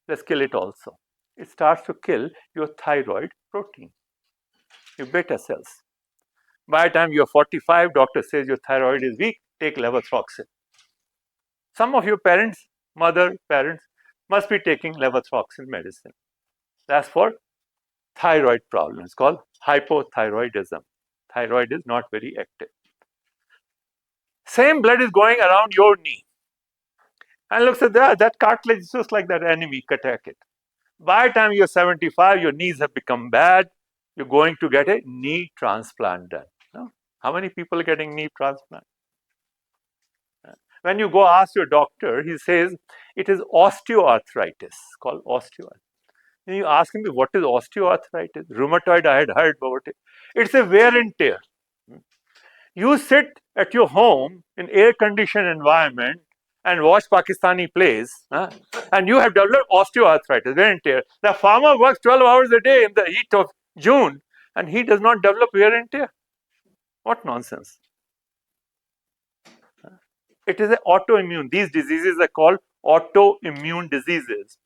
Let's kill it also. It starts to kill your thyroid protein, your beta cells. By the time you're 45, doctor says your thyroid is weak, take levothyroxine. Some of your parents, parents, must be taking levothyroxine medicine. That's for thyroid problem. It's called hypothyroidism. Thyroid is not very active. Same blood is going around your knee. And looks at that cartilage is just like that enemy, attack it. By the time you're 75, your knees have become bad. You're going to get a knee transplant done. No? How many people are getting knee transplant? When you go ask your doctor, he says it is osteoarthritis, called osteoarthritis. And you ask him, what is osteoarthritis? Rheumatoid, I had heard about it. It's a wear and tear. You sit at your home in air-conditioned environment and watch Pakistani plays, and you have developed osteoarthritis, wear and tear. The farmer works 12 hours a day in the heat of June, and he does not develop wear and tear. What nonsense. It is an autoimmune. These diseases are called autoimmune diseases.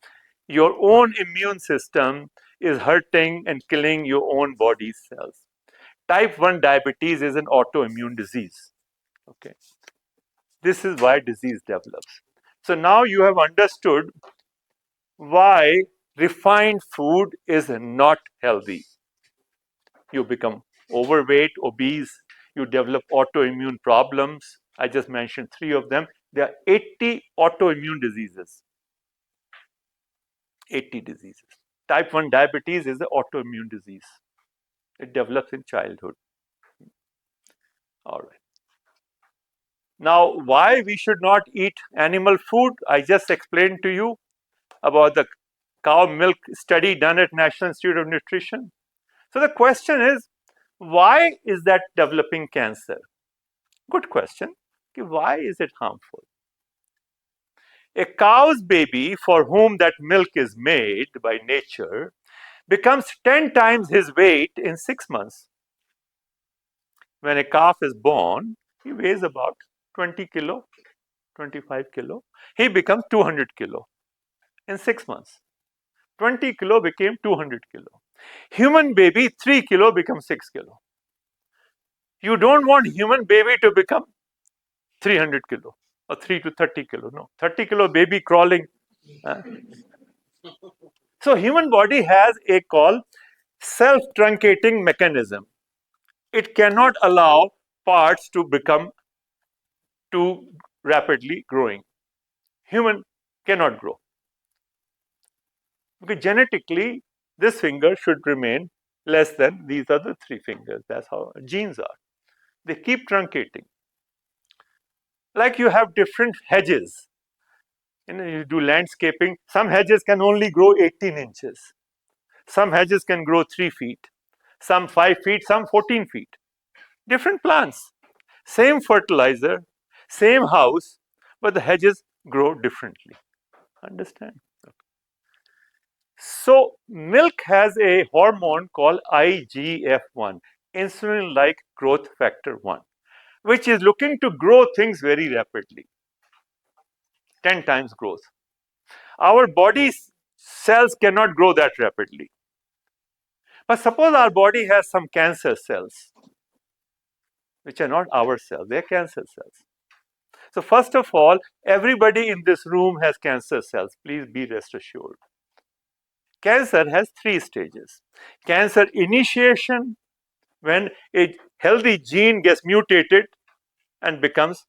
Your own immune system is hurting and killing your own body cells. Type 1 diabetes is an autoimmune disease. Okay. This is why disease develops. So now you have understood why refined food is not healthy. You become overweight, obese, you develop autoimmune problems. I just mentioned 3 of them. There are 80 autoimmune diseases. 80 diseases. Type 1 diabetes is an autoimmune disease. It develops in childhood. All right. Now, why we should not eat animal food? I just explained to you about the cow milk study done at National Institute of Nutrition. So the question is, why is that developing cancer? Good question. Why is it harmful? A cow's baby for whom that milk is made by nature becomes 10 times his weight in 6 months. When a calf is born, he weighs about 20 kilo, 25 kilo. He becomes 200 kilo in 6 months. 20 kilo became 200 kilo. Human baby, 3 kilo becomes 6 kilo. You don't want human baby to become 300 kilo or 3 to 30 kilo. No, 30 kilo baby crawling. So human body has a called self-truncating mechanism. It cannot allow parts to become too rapidly growing. Human cannot grow. Because genetically, this finger should remain less than these other 3 fingers. That's how genes are. They keep truncating. Like you have different hedges. You do landscaping. Some hedges can only grow 18 inches. Some hedges can grow 3 feet. Some 5 feet, some 14 feet. Different plants. Same fertilizer, same house, but the hedges grow differently. Understand? So, milk has a hormone called IGF-1, insulin-like growth factor 1, which is looking to grow things very rapidly, 10 times growth. Our body's cells cannot grow that rapidly. But suppose our body has some cancer cells, which are not our cells, they're cancer cells. So first of all, everybody in this room has cancer cells. Please be rest assured. Cancer has 3 stages. Cancer initiation, when a healthy gene gets mutated and becomes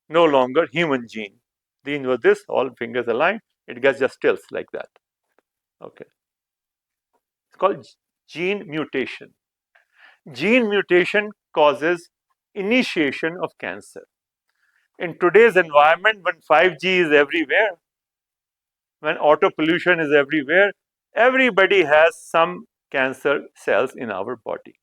no longer human gene. Gene was this, all fingers aligned, it gets just tilts like that. Okay. It's called gene mutation. Gene mutation causes initiation of cancer. In today's environment, when 5G is everywhere, when auto pollution is everywhere, everybody has some cancer cells in our body.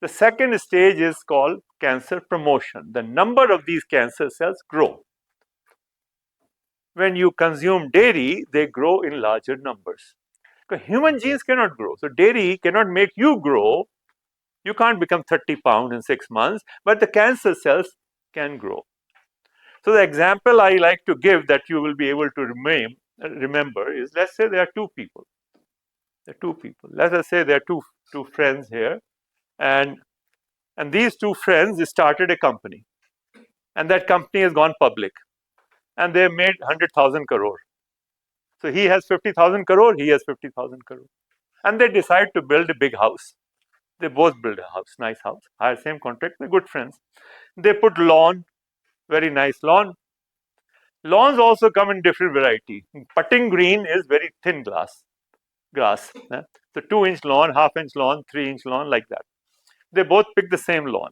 The second stage is called cancer promotion. The number of these cancer cells grow. When you consume dairy, they grow in larger numbers. Because human genes cannot grow. So dairy cannot make you grow. You can't become 30 pounds in 6 months, but the cancer cells can grow. So the example I like to give that you will be able to remember is, let's say there are 2 people. There are 2 people. Let us say there are two friends here, and these 2 friends started a company, and that company has gone public, and they made 100,000 crore. So he has 50,000 crore, he has 50,000 crore, and they decide to build a big house. They both build a house, nice house, hire same contract. They're good friends. They put lawn, very nice lawn. Lawns also come in different variety. Putting green is very thin grass. So 2-inch lawn, half-inch lawn, 3-inch lawn, like that. They both pick the same lawn.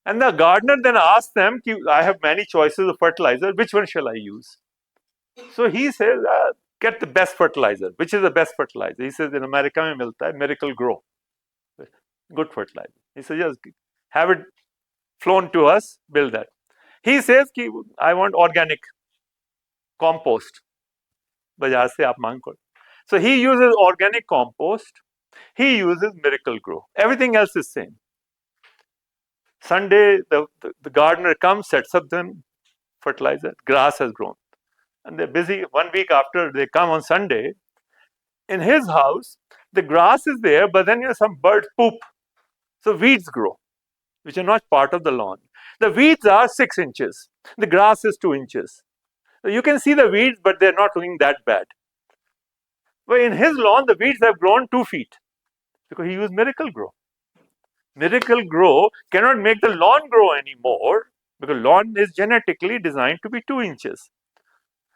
And the gardener then asks them, I have many choices of fertilizer, which one shall I use? So he says, get the best fertilizer. Which is the best fertilizer? He says, in America mein milta hai, Miracle Grow. Good fertilizer. He says, just have it flown to us, build that. He says कि I want organic compost. बाजार से आप मांग करो. So he uses organic compost. He uses Miracle Grow. Everything else is same. Sunday, the gardener comes, sets up them fertilizer. Grass has grown, and they're busy. 1 week after they come on Sunday, in his house, the grass is there, but then some birds poop, so weeds grow, which are not part of the lawn. The weeds are 6 inches. The grass is 2 inches. So you can see the weeds, but they're not looking that bad. But in his lawn, the weeds have grown 2 feet because he used Miracle Grow. Miracle Grow cannot make the lawn grow anymore because lawn is genetically designed to be 2 inches.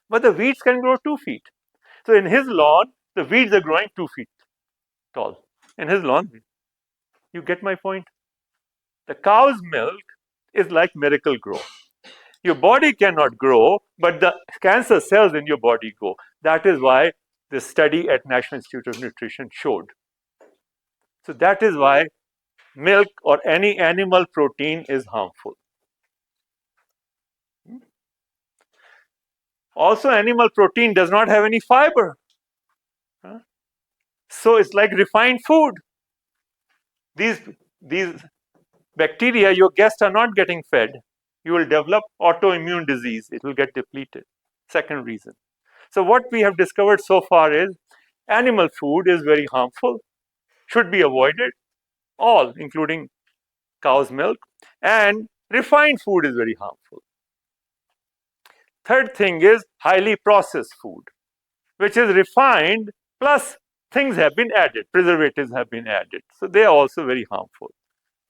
But the weeds can grow 2 feet. So in his lawn, the weeds are growing 2 feet tall. In his lawn, you get my point? The cow's milk is like Miracle Grow. Your body cannot grow, but the cancer cells in your body grow. That is why the study at National Institute of Nutrition showed. So that is why milk or any animal protein is harmful. Also, animal protein does not have any fiber. So it's like refined food. These bacteria, your guests are not getting fed. You will develop autoimmune disease. It will get depleted. Second reason. So what we have discovered so far is animal food is very harmful, should be avoided, all including cow's milk, and refined food is very harmful. Third thing is highly processed food, which is refined plus things have been added, preservatives have been added. So they are also very harmful.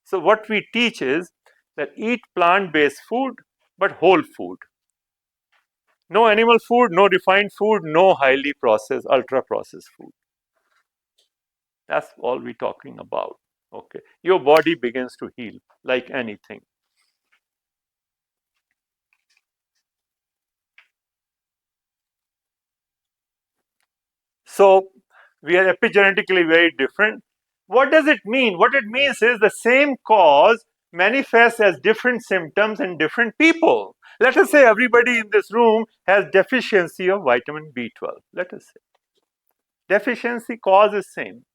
So what we teach is that eat plant-based food, but whole food. No animal food, no refined food, no highly processed, ultra-processed food. That's all we're talking about. Okay. Your body begins to heal like anything. So we are epigenetically very different. What does it mean? What it means is the same cause manifests as different symptoms in different people. Let us say everybody in this room has deficiency of vitamin B12. Let us say. Deficiency cause is same,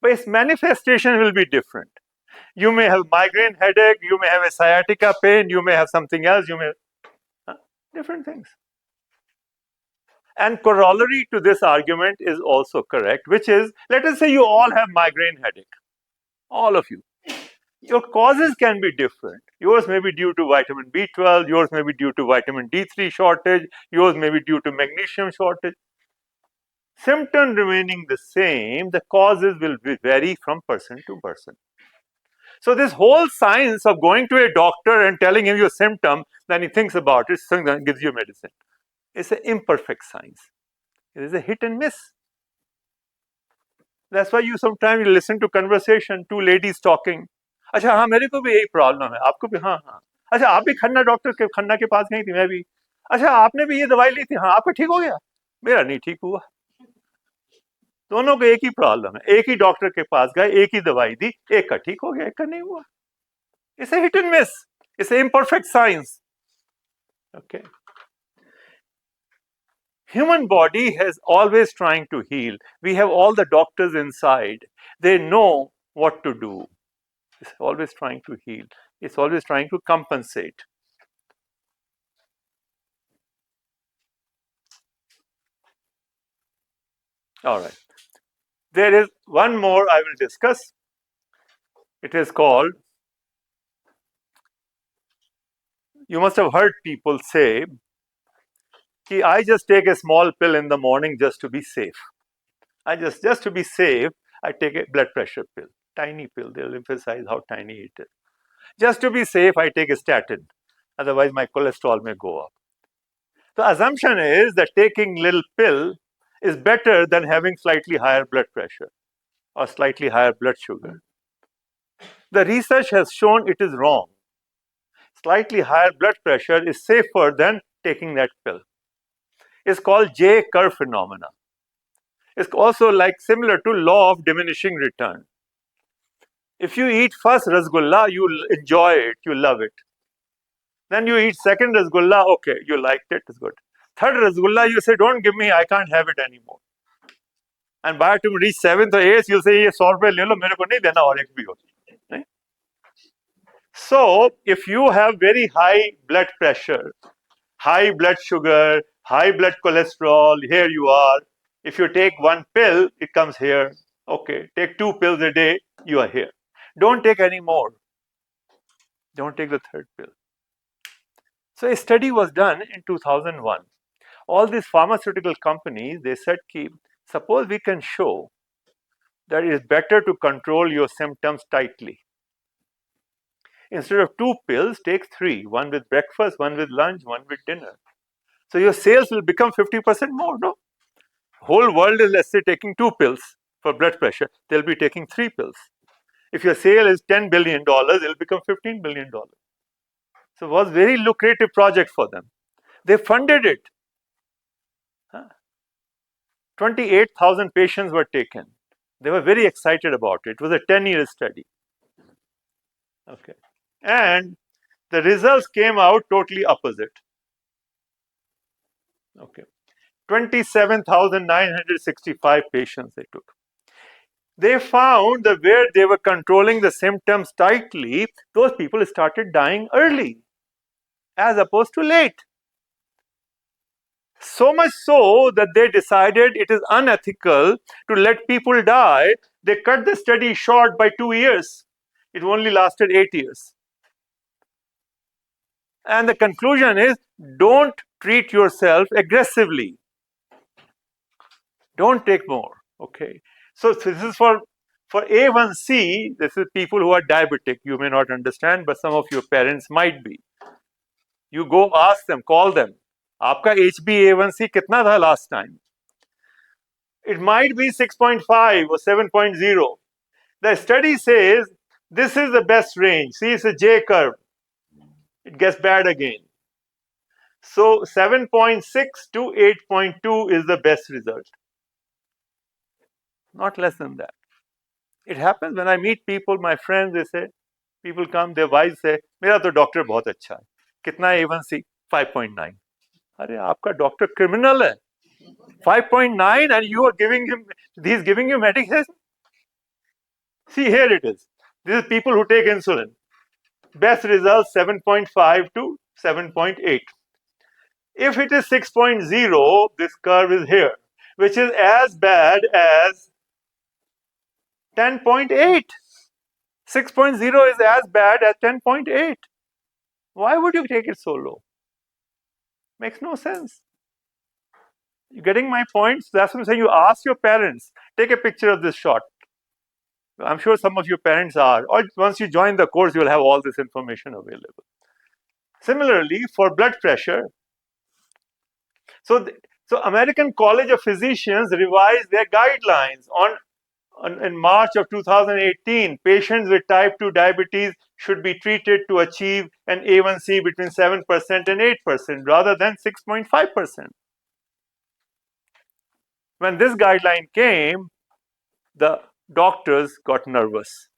but its manifestation will be different. You may have migraine headache, you may have a sciatica pain, you may have something else, you may different things. And corollary to this argument is also correct, which is, let us say you all have migraine headache, all of you. Your causes can be different. Yours may be due to vitamin B12, yours may be due to vitamin D3 shortage, yours may be due to magnesium shortage. Symptom remaining the same, the causes will vary from person to person. So this whole science of going to a doctor and telling him your symptom, then he thinks about it, then gives you medicine. It's an imperfect science. It is a hit and miss. That's why you sometimes listen to conversation, two ladies talking. अच्छा हाँ मेरे को भी यही problem है आपको भी हाँ हाँ अच्छा आप भी खन्ना के पास गई थी मैं भी अच्छा आपने भी ये दवाई ली थी हाँ आपका ठीक हो गया मेरा नहीं ठीक हुआ दोनों को एक ही प्रॉब्लम है एक ही डॉक्टर के पास गए एक ही दवाई दी एक का ठीक हो गया एक का नहीं हुआ it's a hit and miss it's a imperfect science okay Human body is always trying to heal. We have all the doctors inside. They know what to do. It's always trying to heal. It's always trying to compensate. All right. There is one more I will discuss. It is called, you must have heard people say, I just take a small pill in the morning just to be safe. Just to be safe, I take a blood pressure pill. Tiny pill. They'll emphasize how tiny it is. Just to be safe, I take a statin. Otherwise, my cholesterol may go up. The assumption is that taking little pill is better than having slightly higher blood pressure or slightly higher blood sugar. The research has shown it is wrong. Slightly higher blood pressure is safer than taking that pill. It's called J-curve phenomena. It's also like similar to law of diminishing return. If you eat first rasgulla, you'll enjoy it, you love it. Then you eat second rasgulla, okay, you liked it, it's good. Third rasgulla, you say, don't give me, I can't have it anymore. And by the time you reach seventh or eighth, you'll say, ये 100 रुपए ले लो, मेरे को नहीं देना और एक भी हो. Right? So, if you have very high blood pressure, high blood sugar, high blood cholesterol, here you are. If you take one pill, it comes here. Okay, take 2 pills a day, you are here. Don't take any more. Don't take the third pill. So a study was done in 2001. All these pharmaceutical companies, they said, suppose we can show that it is better to control your symptoms tightly. Instead of 2 pills, take 3, one with breakfast, one with lunch, one with dinner. So your sales will become 50% more, no? Whole world is, let's say, taking 2 pills for blood pressure, they'll be taking 3 pills. If your sale is $10 billion, it'll become $15 billion. So it was a very lucrative project for them. They funded it. 28,000 patients were taken. They were very excited about it. It was a 10-year study. Okay. And the results came out totally opposite. Okay. 27,965 patients they took. They found that where they were controlling the symptoms tightly, those people started dying early as opposed to late. So much so that they decided it is unethical to let people die. They cut the study short by 2 years. It only lasted 8 years. And the conclusion is, don't treat yourself aggressively. Don't take more. Okay. So this is for A1C. This is people who are diabetic. You may not understand, but some of your parents might be. You go ask them, call them. आपका HbA1c कितना था last time? It might be 6.5 or 7.0. The study says this is the best range. See, it's a J curve. It gets bad again. So 7.6 to 8.2 is the best result. Not less than that. It happens when I meet people, my friends, they say, people come, their wives say, मेरा तो doctor बहुत अच्छा है. कितना है A1C? 5.9. अरे आपका doctor criminal है. 5.9 and you are giving him, he's giving you medication? See, here it is. These are people who take insulin. Best results 7.5 to 7.8. If it is 6.0, this curve is here, which is as bad as 10.8. 6.0 is as bad as 10.8. Why would you take it so low? Makes no sense. You getting my point? So that's what I'm saying. You ask your parents, take a picture of this shot. I'm sure some of your parents are, or once you join the course, you'll have all this information available. Similarly, for blood pressure, so American College of Physicians revised their guidelines in March of 2018. Patients with type 2 diabetes should be treated to achieve an A1C between 7% and 8% rather than 6.5%. When this guideline came, the doctors got nervous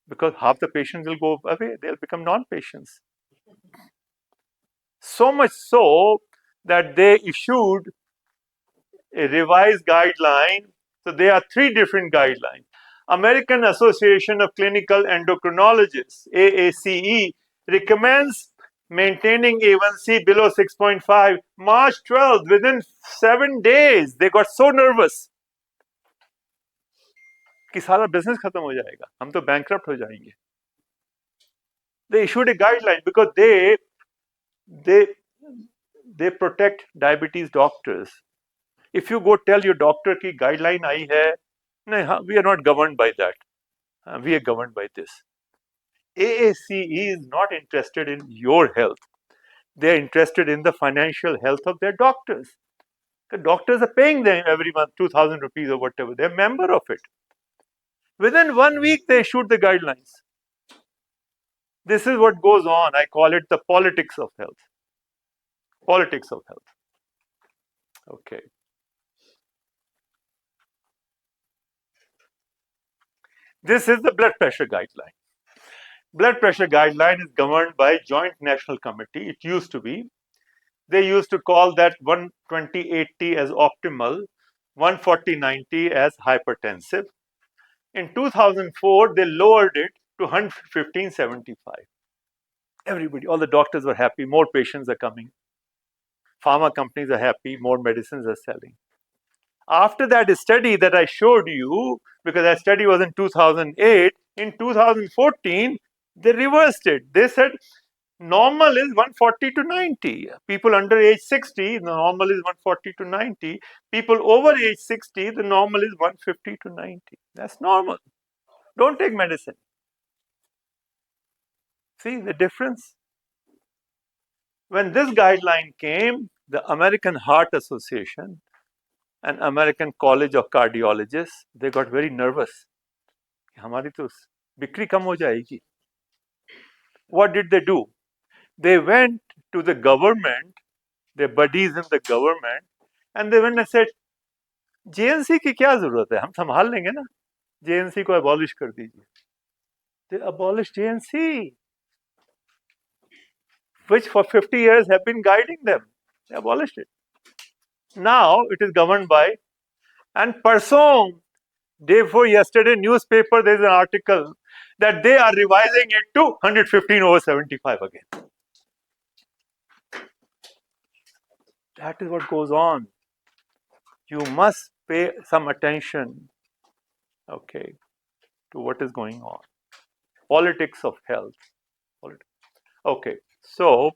because half the patients will go away, they'll become non-patients. So much so that they issued a revised guideline. So there are 3 different guidelines. American Association of Clinical Endocrinologists, AACE, recommends maintaining A1C below 6.5. March 12th, within 7 days, they got so nervous कि सारा business खत्म हो जाएगा, हम तो bankrupt हो जाएंगे. They issued a guideline because they protect diabetes doctors. If you go tell your doctor कि guideline आई है, नहीं, we are not governed by that. We are governed by this. AACE is not interested in your health. They are interested in the financial health of their doctors. The doctors are paying them every month 2,000 rupees or whatever. They're a member of it. Within 1 week, they issued the guidelines. This is what goes on. I call it the politics of health. Politics of health. Okay. This is the blood pressure guideline. Blood pressure guideline is governed by Joint National Committee. It used to be. They used to call that 120/80 as optimal, 140/90 as hypertensive. In 2004, they lowered it to 115/75. Everybody, all the doctors were happy, more patients are coming. Pharma companies are happy, more medicines are selling. After that study that I showed you, because that study was in 2008, in 2014, they reversed it. They said normal is 140 to 90. People under age 60, the normal is 140 to 90. People over age 60, the normal is 150 to 90. That's normal. Don't take medicine. See the difference? When this guideline came, the American Heart Association and American College of Cardiologists, they got very nervous. हमारी तो बिक्री कम हो जाएगी. What did they do? They went to the government, their buddies in the government, and they went and said, JNC की क्या जरूरत है? हम संभाल लेंगे ना. JNC को abolish कर दीजिए. They abolished JNC, which for 50 years have been guiding them. They abolished it. Now it is governed by, and परसों, day before yesterday, newspaper, there is an article that they are revising it to 115/75 again. That is what goes on. You must pay some attention, okay, to what is going on. Politics of health. Okay, so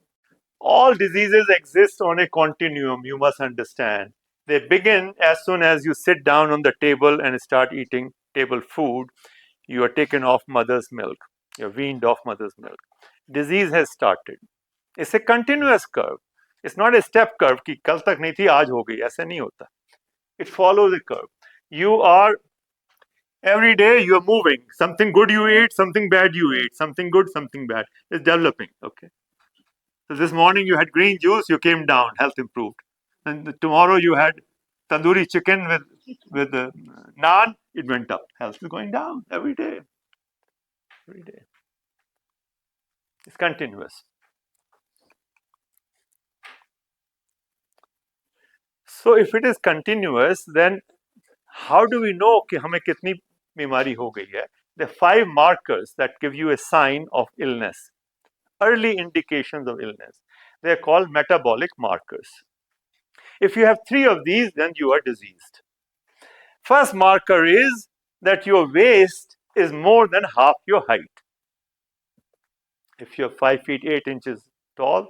all diseases exist on a continuum, you must understand. They begin as soon as you sit down on the table and start eating table food. You are taken off mother's milk. You're weaned off mother's milk. Disease has started. It's a continuous curve. It's not a step curve कि कल तक नहीं थी आज हो गई. ऐसा नहीं होता. It follows a curve. You are every day you are moving. Something good you eat, something bad you eat. Something good, something bad. It's developing. Okay. So this morning you had green juice, you came down, health improved. And tomorrow you had tandoori chicken with naan, it went up. Health is going down every day. Every day. It's continuous. So if it is continuous, then how do we know कि हमें कितनी बीमारी हो गई है? There are 5 markers that give you a sign of illness, early indications of illness. They are called metabolic markers. If you have 3 of these, then you are diseased. First marker is that your waist is more than half your height. If you're 5 feet 8 inches tall,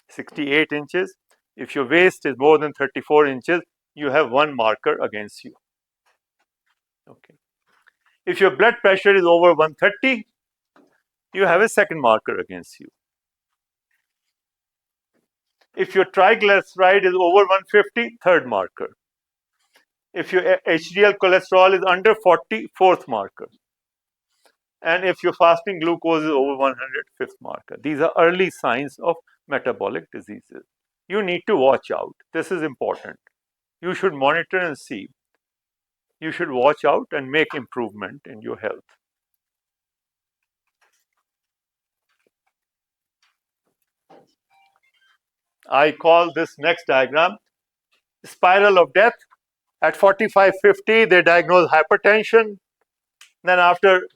68 inches, if your waist is more than 34 inches, you have one marker against you. Okay. If your blood pressure is over 130, you have a second marker against you. If your triglyceride is over 150, third marker. If your HDL cholesterol is under 40, fourth marker. And if your fasting glucose is over 100, fifth marker. These are early signs of metabolic diseases. You need to watch out. This is important. You should monitor and see. You should watch out and make improvement in your health. I call this next diagram spiral of death. At 45, 50, they diagnose hypertension. Then after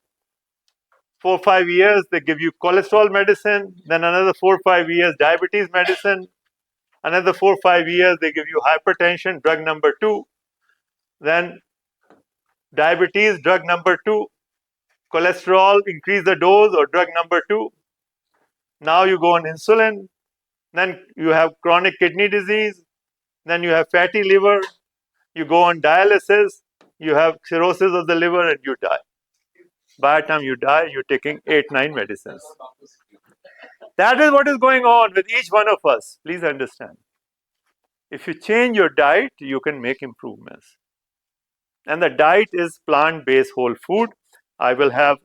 4 or 5 years, they give you cholesterol medicine. Then another 4 or 5 years, diabetes medicine. Another 4 or 5 years, they give you hypertension, drug number 2. Then diabetes, drug number 2. Cholesterol, increase the dose, or drug number 2. Now you go on insulin. Then you have chronic kidney disease. Then you have fatty liver. You go on dialysis. You have cirrhosis of the liver and you die. By the time you die, you're taking 8, 9 medicines. That is what is going on with each one of us. Please understand. If you change your diet, you can make improvements. And the diet is plant-based whole food. I will have,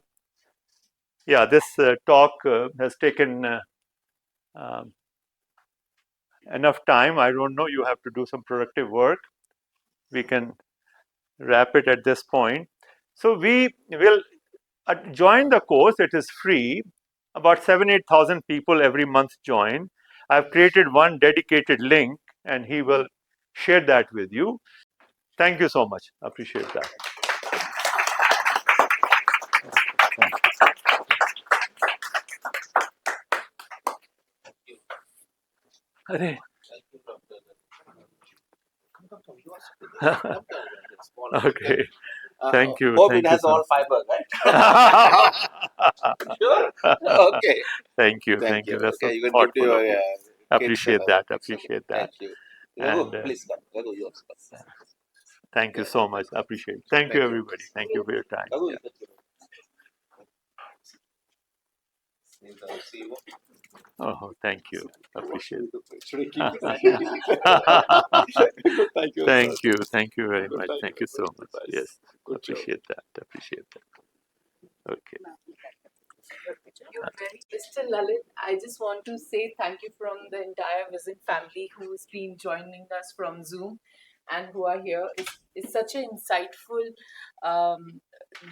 this talk has taken enough time. I don't know, you have to do some productive work. We can wrap it at this point. So we will join the course. It is free. About 7,000-8,000 people every month join. I've created one dedicated link, and he will share that with you. Thank you so much. Appreciate that. Arey. Okay. Thank you. Hope Thank it you has so all fiber, right? Sure. Okay. Thank you. Thank Thank you. you. That's so Okay, you can give to thoughtful of your you. kids and Appreciate that. other. Appreciate that. Thank you. And Raghu, please come. Raghu, yours first. thank you so much. Appreciate it. Thank you, everybody. Thank you for your time. Raghu, Yeah. see you. Oh, thank you. Appreciate Should we keep it. Good, thank you. Thank you. Thank you very Good, much. thank Thank you. you so much. Nice. Yes. Good job. Appreciate that. Appreciate that. Okay. You're very Mr. Lalit. I just want to say thank you from the entire Wissen family who's been joining us from Zoom and who are here. It's such an insightful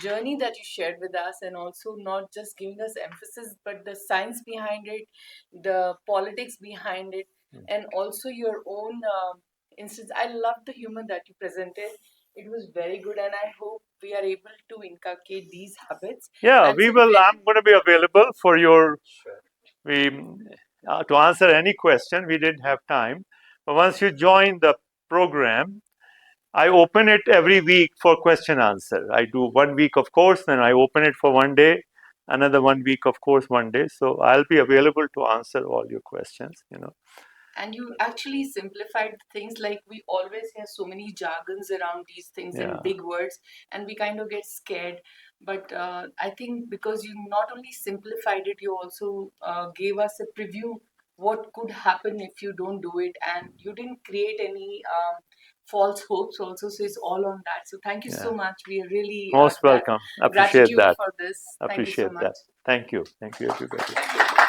journey that you shared with us, and also not just giving us emphasis, but the science behind it, the politics behind it, and also your own instance. I love the humor that you presented. It was very good, and I hope we are able to inculcate these habits. Yeah, And we so will. when- I'm going to be available for your. We to answer any question. We didn't have time, but once you join the program, I open it every week for question answer. I do 1 week of course, then I open it for one day, another 1 week of course, one day. So I'll be available to answer all your questions. And you actually simplified things. Like, we always hear so many jargons around these things Yeah. and big words, and we kind of get scared. But I think because you not only simplified it, you also gave us a preview what could happen if you don't do it, and you didn't create any false hopes also. So it's all on that. So thank you so Yeah. much. We are really Most welcome. Appreciate gratitude that. for this. Thank you so Appreciate much. that. Thank you. Thank you, everybody.